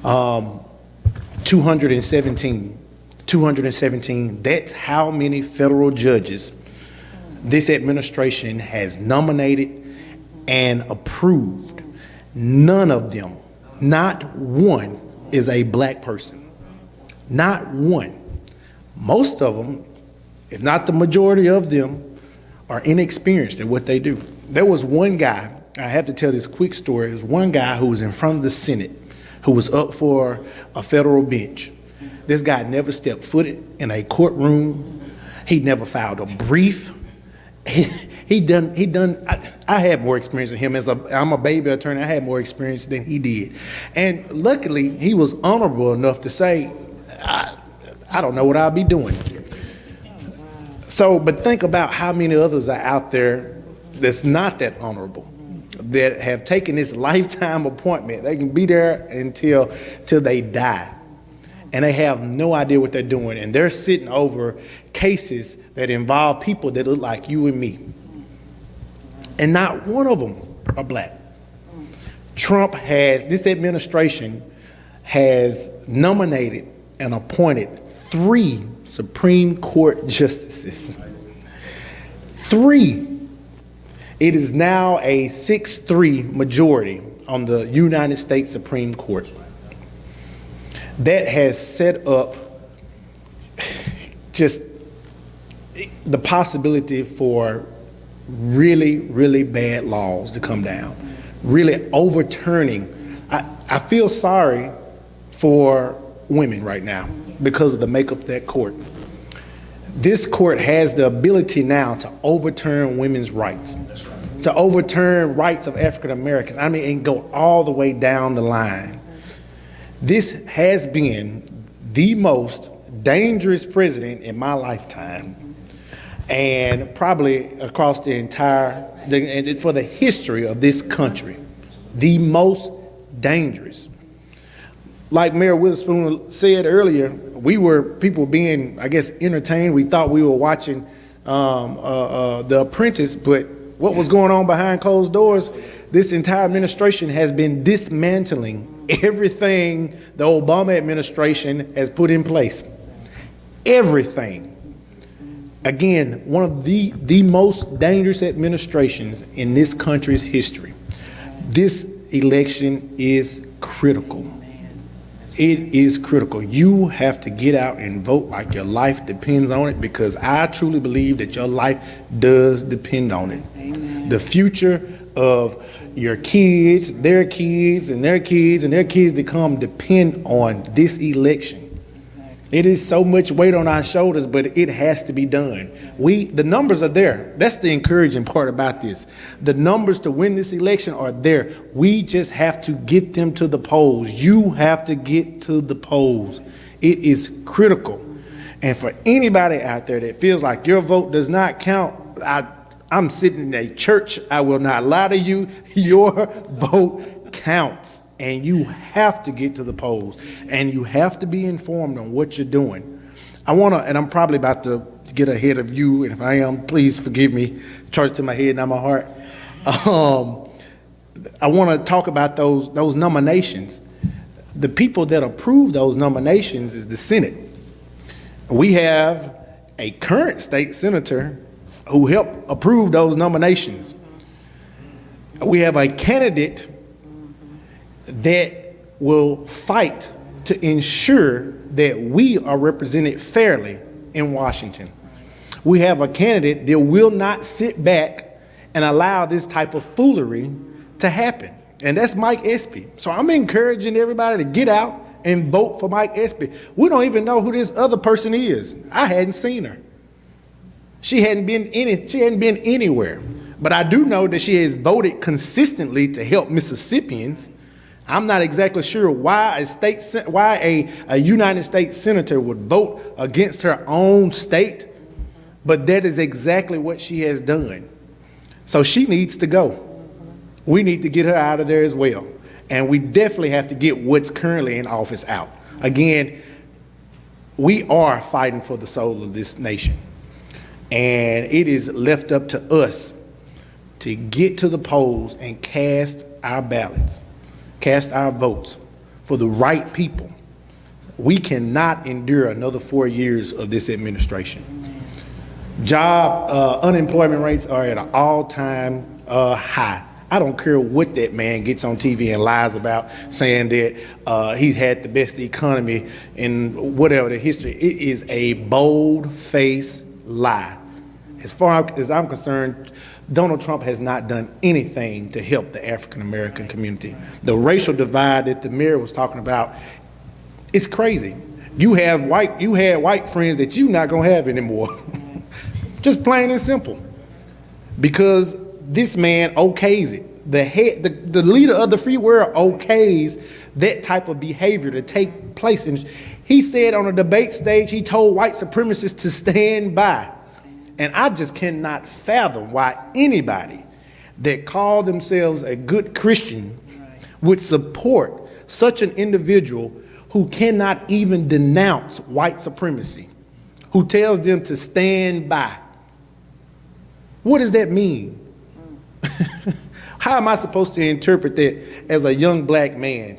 217, that's how many federal judges this administration has nominated and approved. None of them, not one, is a black person. Not one. Most of them, if not the majority of them, are inexperienced at what they do. There was one guy, I have to tell this quick story. There was one guy who was in front of the Senate who was up for a federal bench. This guy never stepped foot in a courtroom. He never filed a brief. I had more experience than him. I'm a baby attorney. I had more experience than he did. And luckily, he was honorable enough to say, I don't know what I'll be doing. So, but think about how many others are out there that's not that honorable, that have taken this lifetime appointment. They can be there till they die. And they have no idea what they're doing. And they're sitting over cases that involve people that look like you and me. And not one of them are black. This administration has nominated and appointed 3 Supreme Court justices. 3. It is now a 6-3 majority on the United States Supreme Court. That has set up just the possibility for really, really bad laws to come down, really overturning. I feel sorry for women right now because of the makeup of that court. This court has the ability now to overturn women's rights, to overturn rights of African Americans, and go all the way down the line. This has been the most dangerous president in my lifetime, and probably across for the history of this country, the most dangerous. Like Mayor Witherspoon said earlier, people being, I guess, entertained. We thought we were watching The Apprentice, but what was going on behind closed doors, this entire administration has been dismantling everything the Obama administration has put in place. Everything. Again, one of the most dangerous administrations in this country's history. This election is critical. It is critical. You have to get out and vote like your life depends on it, because I truly believe that your life does depend on it. Amen. The future of your kids, their kids, and their kids, and their kids to come depend on this election. It is so much weight on our shoulders, but it has to be done. The numbers are there. That's the encouraging part about this. The numbers to win this election are there. We just have to get them to the polls. You have to get to the polls. It is critical. And for anybody out there that feels like your vote does not count, I'm sitting in a church. I will not lie to you. Your vote counts. And you have to get to the polls, and you have to be informed on what you're doing. And I'm probably about to get ahead of you, and if I am, please forgive me. Charge to my head, not my heart. I want to talk about those nominations. The people that approve those nominations is the Senate. We have a current state senator who helped approve those nominations. We have a candidate that will fight to ensure that we are represented fairly in Washington. We have a candidate that will not sit back and allow this type of foolery to happen, and that's Mike Espy. So I'm encouraging everybody to get out and vote for Mike Espy. We don't even know who this other person is. I hadn't seen her. She hadn't been anywhere. But I do know that she has voted consistently to help Mississippians. I'm not exactly sure why a United States senator would vote against her own state, but that is exactly what she has done. So she needs to go. We need to get her out of there as well. And we definitely have to get what's currently in office out. Again, we are fighting for the soul of this nation. And it is left up to us to get to the polls and cast our ballots. Cast our votes for the right people. We cannot endure another 4 years of this administration. Unemployment rates are at an all-time high. I don't care what that man gets on TV and lies about, saying that he's had the best economy in whatever the history. It is a bold-faced lie. As far as I'm concerned, Donald Trump has not done anything to help the African American community. The racial divide that the mayor was talking about, it's crazy. You had white friends that you're not gonna have anymore. Just plain and simple. Because this man okays it. The leader of the free world okays that type of behavior to take place. And he said on a debate stage, he told white supremacists to stand by. And I just cannot fathom why anybody that called themselves a good Christian would support such an individual who cannot even denounce white supremacy, who tells them to stand by. What does that mean? How am I supposed to interpret that as a young black man,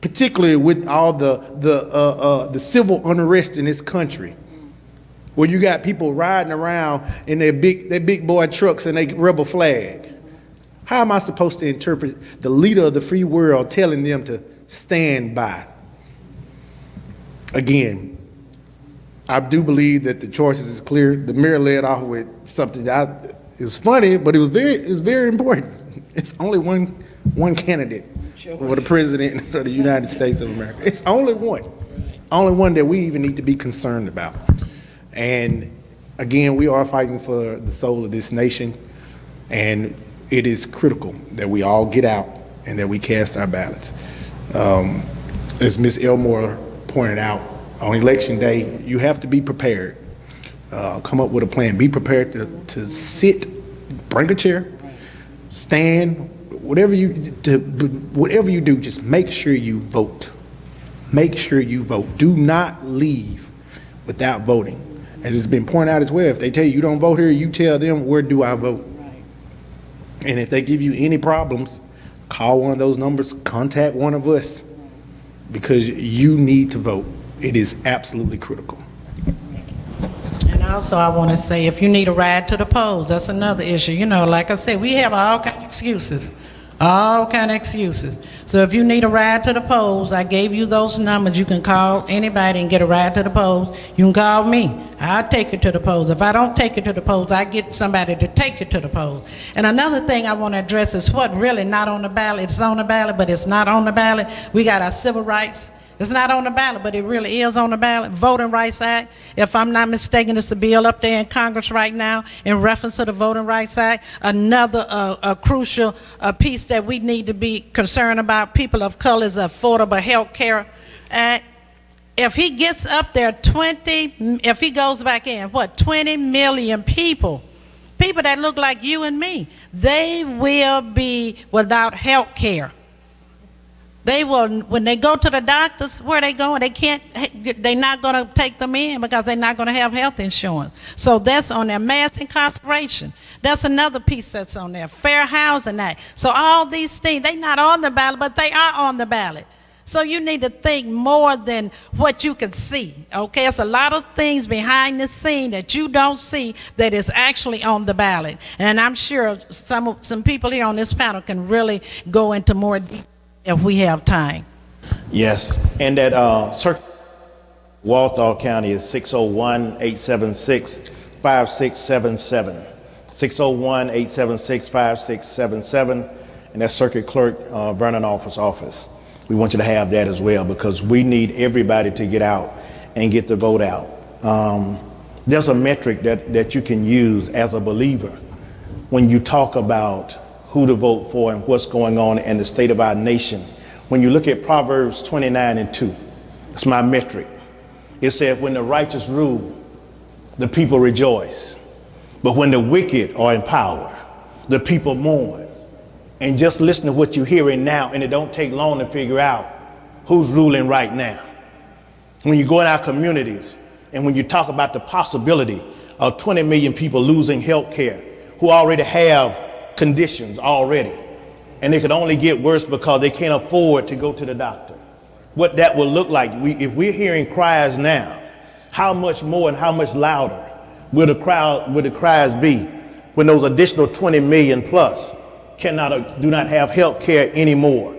particularly with all the civil unrest in this country, where you got people riding around in their big boy trucks and they rebel flag? How am I supposed to interpret the leader of the free world telling them to stand by? Again, I do believe that the choices is clear. The mayor led off with something that it was funny, but it was very important. It's only one candidate for the president of the United States of America. It's only one that we even need to be concerned about. And again, we are fighting for the soul of this nation, and it is critical that we all get out and that we cast our ballots. As Ms. Elmore pointed out, on election day, you have to be prepared. Come up with a plan. Be prepared to sit, bring a chair, stand, whatever you do, just make sure you vote. Make sure you vote. Do not leave without voting. As it's been pointed out as well, if they tell you don't vote here, you tell them, where do I vote? And if they give you any problems, call one of those numbers, contact one of us, because you need to vote. It is absolutely critical. And also, I want to say, if you need a ride to the polls, that's another issue. You know, like I said, we have all kind of excuses. All kind of excuses. So if you need a ride to the polls, I gave you those numbers. You can call anybody and get a ride to the polls. You can call me. I'll take you to the polls. If I don't take you to the polls, I get somebody to take you to the polls. And another thing I want to address is what really not on the ballot. It's on the ballot, but it's not on the ballot. We got our civil rights. It's not on the ballot, but it really is on the ballot. Voting Rights Act, if I'm not mistaken, it's a bill up there in Congress right now in reference to the Voting Rights Act. Another crucial piece that we need to be concerned about, people of color, is the Affordable Health Care Act. If he gets up there, if he goes back in, 20 million people that look like you and me, they will be without health care. They will, when they go to the doctors, where are they going? They're not going to take them in because they're not going to have health insurance. So that's on there. Mass incarceration. That's another piece that's on there. Fair Housing Act. So all these things, they're not on the ballot, but they are on the ballot. So you need to think more than what you can see, okay? It's a lot of things behind the scene that you don't see that is actually on the ballot. And I'm sure some people here on this panel can really go into more detail if we have time. Yes, and that circuit Walthall County is 601-876-5677. 601-876-5677, and that's Circuit Clerk Vernon office. We want you to have that as well, because we need everybody to get out and get the vote out. There's a metric that you can use as a believer when you talk about who to vote for and what's going on in the state of our nation. When you look at Proverbs 29:2, it's my metric. It says, when the righteous rule, the people rejoice. But when the wicked are in power, the people mourn. And just listen to what you're hearing now, and it don't take long to figure out who's ruling right now. When you go in our communities, and when you talk about the possibility of 20 million people losing health care, who already have conditions already, and they could only get worse because they can't afford to go to the doctor. What that will look like, if we're hearing cries now, how much more and how much louder will the cries be when those additional 20 million plus do not have health care anymore,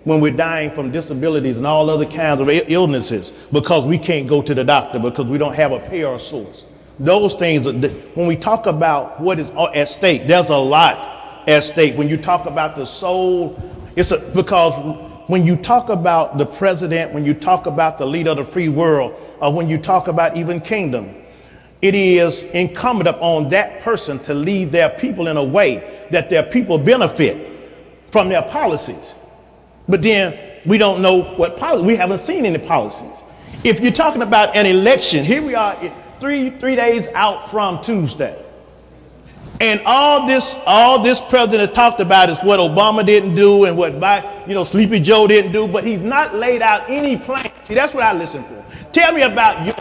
when we're dying from disabilities and all other kinds of illnesses because we can't go to the doctor because we don't have a payer source. Those things, when we talk about what is at stake, there's a lot at stake. When you talk about the soul, because when you talk about the president, when you talk about the leader of the free world, or when you talk about even kingdom, it is incumbent upon that person to lead their people in a way that their people benefit from their policies. But then we don't know what policy, we haven't seen any policies. If you're talking about an election, here we are three days out from Tuesday. And all this president talked about is what Obama didn't do and what Sleepy Joe didn't do, but he's not laid out any plan. See, that's what I listen for. Tell me about you.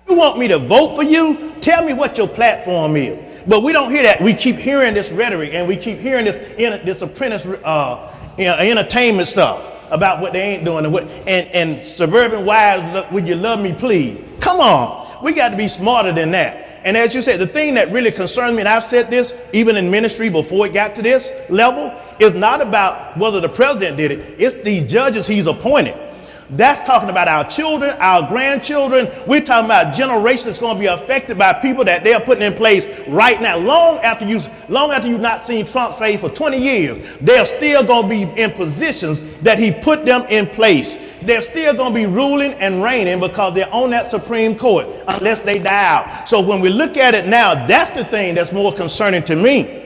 You want me to vote for you? Tell me what your platform is. But we don't hear that. We keep hearing this rhetoric and we keep hearing this apprentice entertainment stuff about what they ain't doing and suburban wives, would you love me please? Come on, we got to be smarter than that. And as you said, the thing that really concerns me, and I've said this even in ministry before it got to this level, is not about whether the president did it. It's the judges he's appointed. That's talking about our children, our grandchildren. We're talking about a generation that's going to be affected by people that they're putting in place right now. Long after you've not seen Trump's face for 20 years, they're still going to be in positions that he put them in place. They're still going to be ruling and reigning because they're on that Supreme Court unless they die out. So when we look at it now, that's the thing that's more concerning to me.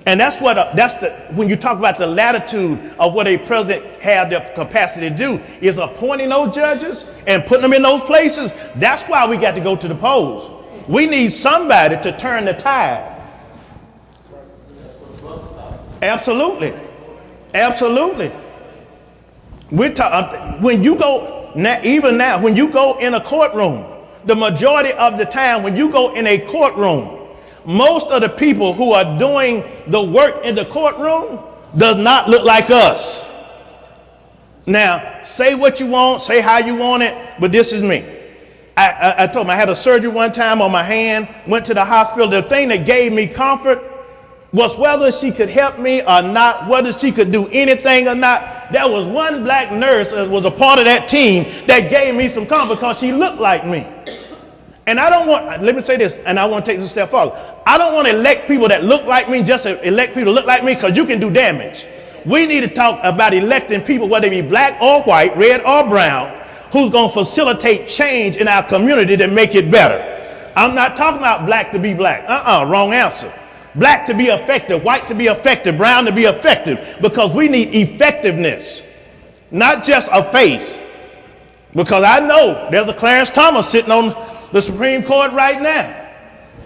And when you talk about the latitude of what a president has the capacity to do is appointing those judges and putting them in those places. That's why we got to go to the polls. We need somebody to turn the tide. Absolutely. Absolutely. When you go now, when you go in a courtroom, the majority of the time when you go in a courtroom, most of the people who are doing the work in the courtroom does not look like us. Now, say what you want, say how you want it, but this is me. I told him I had a surgery one time on my hand, went to the hospital. The thing that gave me comfort was whether she could help me or not, whether she could do anything or not. There was one black nurse that was a part of that team that gave me some comfort because she looked like me. And let me say this, and I want to take this a step further. I don't want to elect people that look like me just to elect people that look like me because you can do damage. We need to talk about electing people, whether they be black or white, red or brown, who's going to facilitate change in our community to make it better. I'm not talking about black to be black. Wrong answer. Black to be effective, white to be effective, brown to be effective, because we need effectiveness, not just a face. Because I know there's a Clarence Thomas sitting on the Supreme Court right now.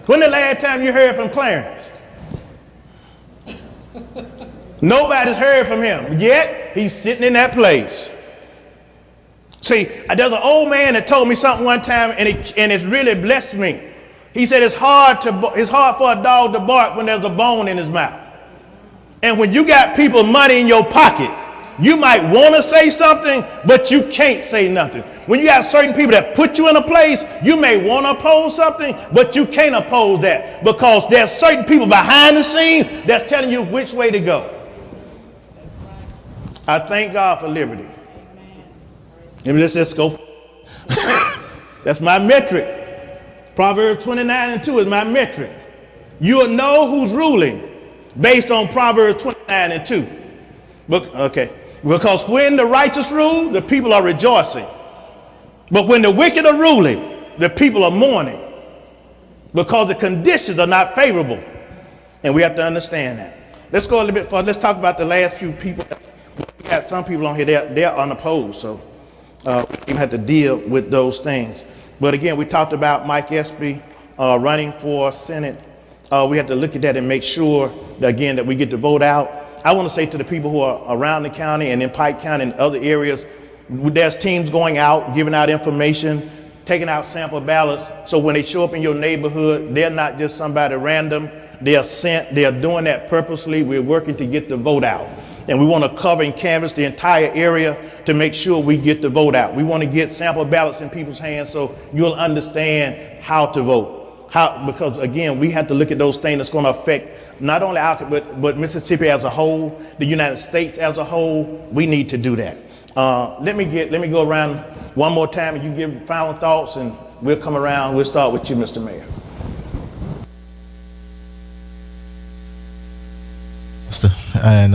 When the last time you heard from Clarence? Nobody's heard from him, yet he's sitting in that place. See, there's an old man that told me something one time, and it really blessed me. He said it's hard for a dog to bark when there's a bone in his mouth. And when you got people money in your pocket, you might want to say something, but you can't say nothing. When you got certain people that put you in a place, you may want to oppose something, but you can't oppose that because there's certain people behind the scenes that's telling you which way to go. I thank God for liberty. Let's go. That's my metric. Proverbs 29:2 is my metric. You'll know who's ruling based on Proverbs 29:2. Because when the righteous rule, the people are rejoicing. But when the wicked are ruling, the people are mourning because the conditions are not favorable. And we have to understand that. Let's go a little bit further. Let's talk about the last few people. We got some people on here, they're unopposed. So we have to deal with those things. But again, we talked about Mike Espy running for Senate. We have to look at that and make sure that, again, that we get the vote out. I want to say to the people who are around the county and in Pike County and other areas, there's teams going out, giving out information, taking out sample ballots. So when they show up in your neighborhood, they're not just somebody random. They're sent. They're doing that purposely. We're working to get the vote out. And we want to cover and canvass the entire area to make sure we get the vote out. We want to get sample ballots in people's hands so you'll understand how to vote. Because again, we have to look at those things that's going to affect not only our, but Mississippi as a whole, the United States as a whole. We need to do that. Let me go around one more time and you give final thoughts and we'll come around. We'll start with you, Mr. Mayor. And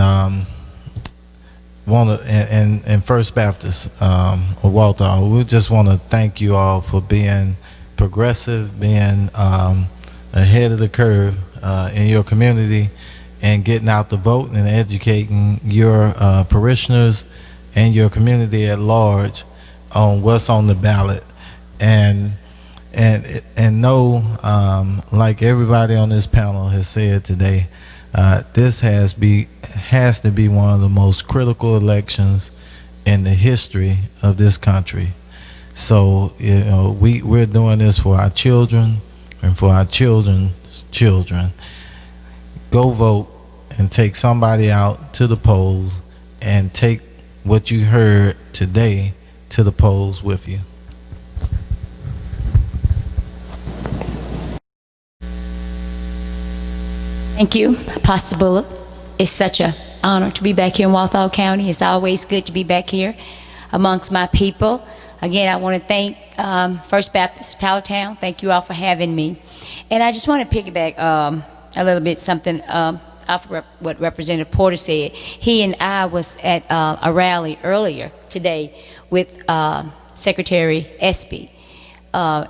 and First Baptist of Walter, we just want to thank you all for being progressive, being ahead of the curve in your community, and getting out the vote and educating your parishioners and your community at large on what's on the ballot. And know, like everybody on this panel has said today, this has to be one of the most critical elections in the history of this country. So, you know, we're doing this for our children and for our children's children. Go vote and take somebody out to the polls, and take what you heard today to the polls with you. Thank you, Apostle Bullock. It's such an honor to be back here in Walthall County. It's always good to be back here amongst my people. Again, I want to thank First Baptist of Tylertown. Thank you all for having me. And I just want to piggyback a little bit something off what Representative Porter said. He and I was at a rally earlier today with Secretary Espy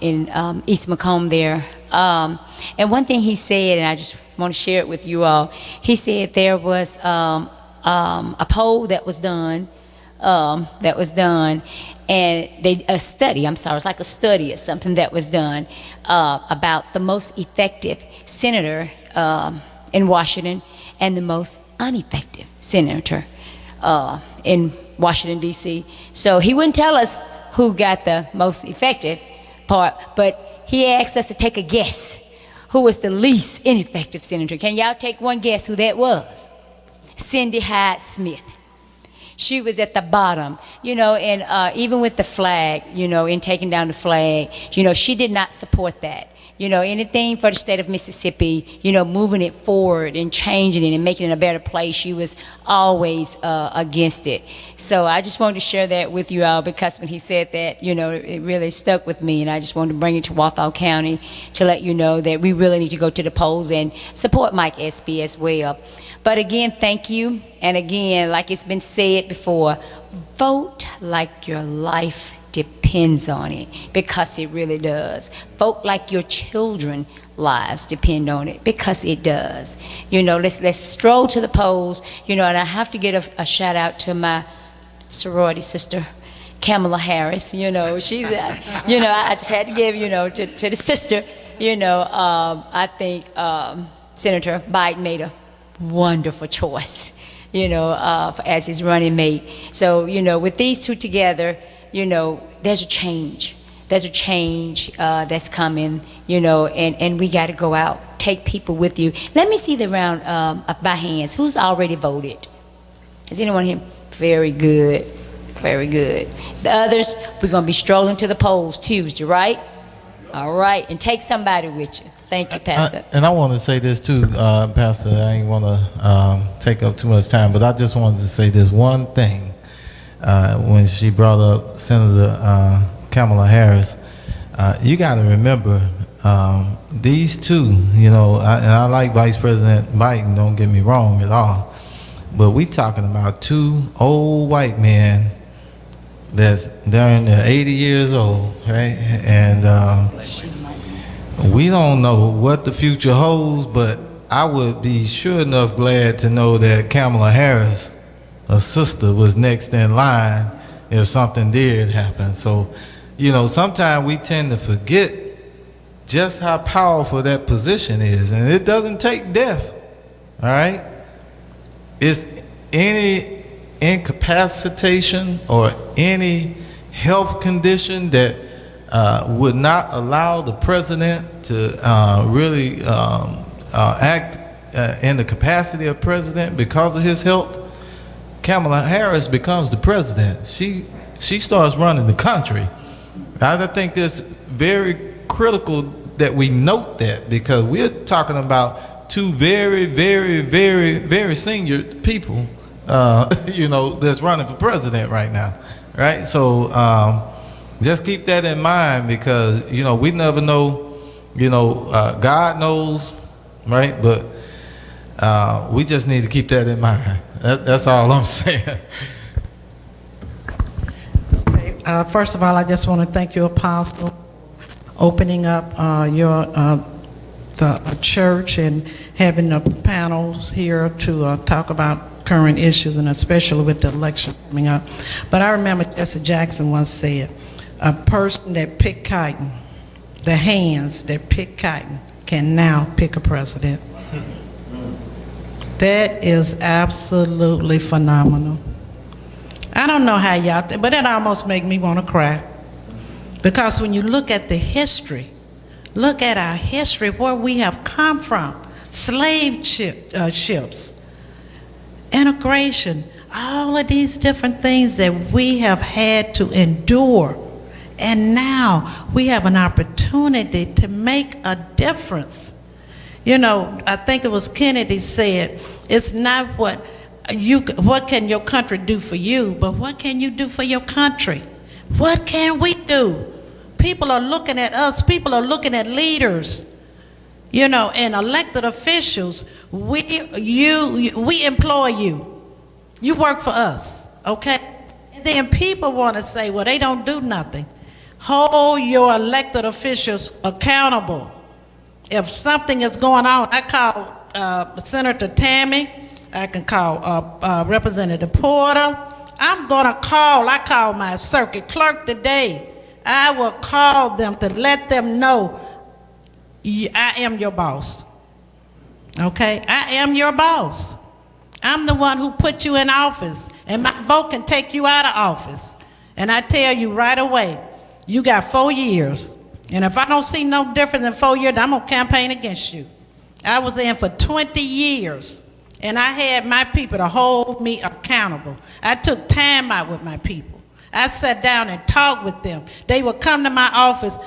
in East Macomb there. And one thing he said, and I just want to share it with you all, he said there was a poll that was done, and a study, it's like a study or something that was done about the most effective senator in Washington and the most ineffective senator in Washington, D.C. So he wouldn't tell us who got the most effective part, but he asked us to take a guess who was the least ineffective senator. Can y'all take one guess who that was? Cindy Hyde Smith. She was at the bottom, you know, and even with the flag, you know, in taking down the flag, you know, she did not support that. You know, anything for the state of Mississippi, you know, moving it forward and changing it and making it a better place, she was always against it. So I just wanted to share that with you all, because when he said that, you know, it really stuck with me, and I just wanted to bring it to Walthall County to let you know that we really need to go to the polls and support Mike Espy as well. But again, thank you. And again, like it's been said before, vote like your life depends on it, because it really does. Vote like your children's lives depend on it, because it does. You know, let's stroll to the polls. You know, and I have to get a shout out to my sorority sister, Kamala Harris. You know, she's, you know, I just had to give, you know, to the sister. You know, I think Senator Biden made a wonderful choice, you know, as his running mate. So, you know, with these two together, you know, there's a change. There's a change that's coming, you know, and we got to go out, take people with you. Let me see the round by hands. Who's already voted? Is anyone here? Very good. Very good. The others, we're going to be strolling to the polls Tuesday, right? All right. And take somebody with you. Thank you, Pastor. And I want to say this too, Pastor. I ain't want to take up too much time, but I just wanted to say this one thing. When she brought up Senator Kamala Harris, you got to remember these two, you know, and I like Vice President Biden, don't get me wrong at all, but we talking about two old white men they're in their 80 years old, right? And we don't know what the future holds, but I would be sure enough glad to know that Kamala Harris, her sister, was next in line if something did happen. So, you know, sometimes we tend to forget just how powerful that position is, and it doesn't take death, all right? It's any incapacitation or any health condition that would not allow the president to really act in the capacity of president because of his health. Kamala Harris becomes the president. She starts running the country. I think that's very critical that we note that, because we're talking about two very, very, very, very senior people, you know, that's running for president right now, right? So just keep that in mind, because we never know. God knows, right? But we just need to keep that in mind. That's all I'm saying. First of all, I just want to thank you, Apostle, opening up the church and having the panels here to talk about current issues, and especially with the election coming up. But I remember Jesse Jackson once said, a person that picked Clayton, the hands that picked Clayton, can now pick a president. That is absolutely phenomenal. I don't know how y'all, but that almost make me want to cry. Because when you look at the history, look at our history, where we have come from, slave ships, integration, all of these different things that we have had to endure. And now we have an opportunity to make a difference. I think it was Kennedy said, it's not what can your country do for you, but what can you do for your country? What can we do? People are looking at us. People are looking at leaders, and elected officials. We employ you. You work for us, okay? And then people want to say, well, they don't do nothing. Hold your elected officials accountable. If something is going on, I call Senator Tammy. I can call Representative Porter. I call my circuit clerk today. I will call them to let them know I am your boss. Okay? I am your boss. I'm the one who put you in office, and my vote can take you out of office. And I tell you right away, you got 4 years. And if I don't see no difference in 4 years, I'm going to campaign against you. I was in for 20 years. And I had my people to hold me accountable. I took time out with my people. I sat down and talked with them. They would come to my office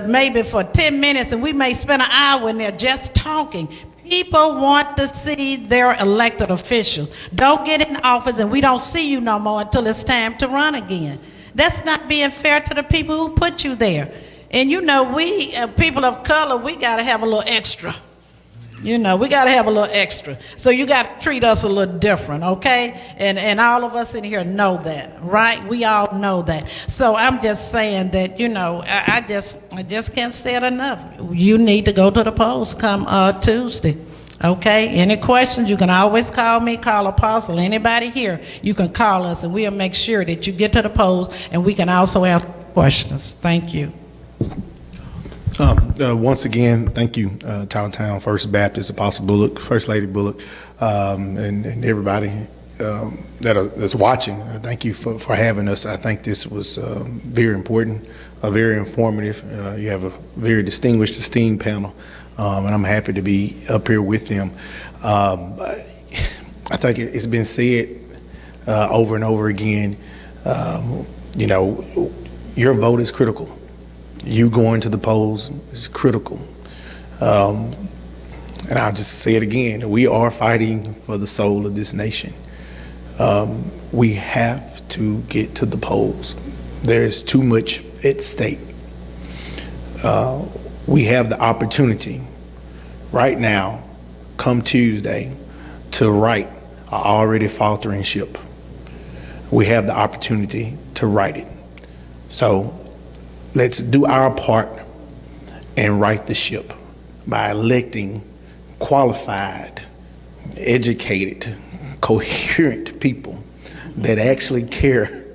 maybe for 10 minutes, and we may spend an hour in there just talking. People want to see their elected officials. Don't get in office and we don't see you no more until it's time to run again. That's not being fair to the people who put you there. And we, people of color, we got to have a little extra. We got to have a little extra. So you got to treat us a little different, okay? And all of us in here know that, right? We all know that. So I'm just saying that, I just can't say it enough. You need to go to the polls come Tuesday, okay? Any questions, you can always call me, call Apostle, anybody here. You can call us, and we'll make sure that you get to the polls, and we can also ask questions. Thank you. Once again, thank you, Tylertown First Baptist, Apostle Bullock, First Lady Bullock, and everybody that's watching. Thank you for having us. I think this was very important, very informative. You have a very distinguished, esteemed panel, and I'm happy to be up here with them. I think it's been said over and over again, your vote is critical. You going to the polls is critical. And I'll just say it again. We are fighting for the soul of this nation. We have to get to the polls. There's too much at stake. We have the opportunity right now, come Tuesday, to right an already faltering ship. We have the opportunity to right it. So let's do our part and right the ship by electing qualified, educated, coherent people that actually care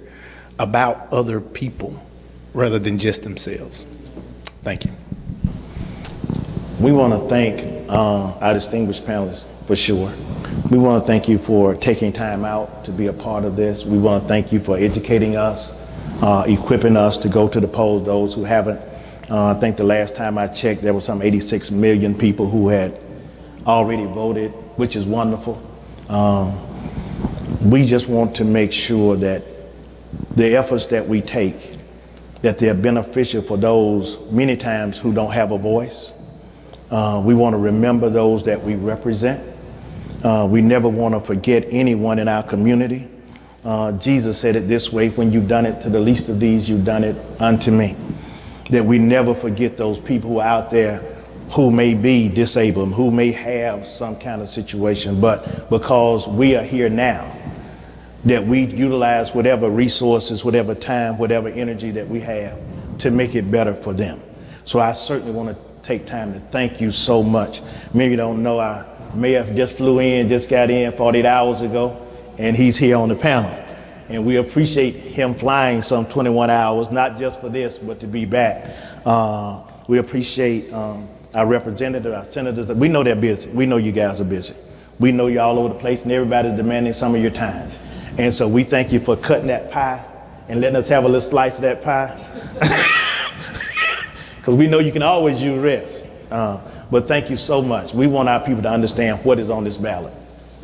about other people rather than just themselves. Thank you. We want to thank our distinguished panelists for sure. We want to thank you for taking time out to be a part of this. We want to thank you for educating us, equipping us to go to the polls, those who haven't. I think the last time I checked, there were some 86 million people who had already voted, which is wonderful. We just want to make sure that the efforts that we take, that they're beneficial for those many times who don't have a voice. We want to remember those that we represent. We never want to forget anyone in our community Jesus said it this way, when you've done it to the least of these, you've done it unto me. That we never forget those people who are out there who may be disabled, who may have some kind of situation, but because we are here now, that we utilize whatever resources, whatever time, whatever energy that we have to make it better for them. So I certainly want to take time to thank you so much. Maybe you don't know, our mayor just flew in, just got in 48 hours ago, and he's here on the panel. And we appreciate him flying some 21 hours, not just for this, but to be back. We appreciate our representatives, our senators. We know they're busy. We know you guys are busy. We know you're all over the place and everybody's demanding some of your time. And so we thank you for cutting that pie and letting us have a little slice of that pie. Because we know you can always use rest. But thank you so much. We want our people to understand what is on this ballot.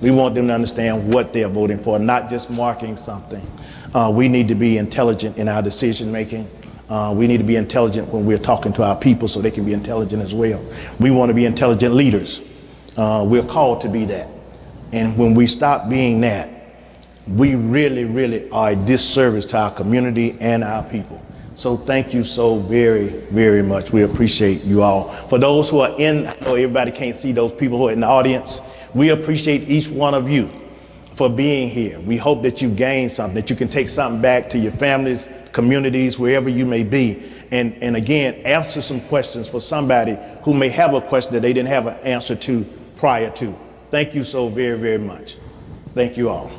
We want them to understand what they're voting for, not just marking something. We need to be intelligent in our decision making. We need to be intelligent when we're talking to our people so they can be intelligent as well. We want to be intelligent leaders. We're called to be that. And when we stop being that, we really, really are a disservice to our community and our people. So thank you so very, very much. We appreciate you all. For those who are I know everybody can't see those people who are in the audience. We appreciate each one of you for being here. We hope that you gain something, that you can take something back to your families, communities, wherever you may be. And again, answer some questions for somebody who may have a question that they didn't have an answer to prior to. Thank you so very, very much. Thank you all.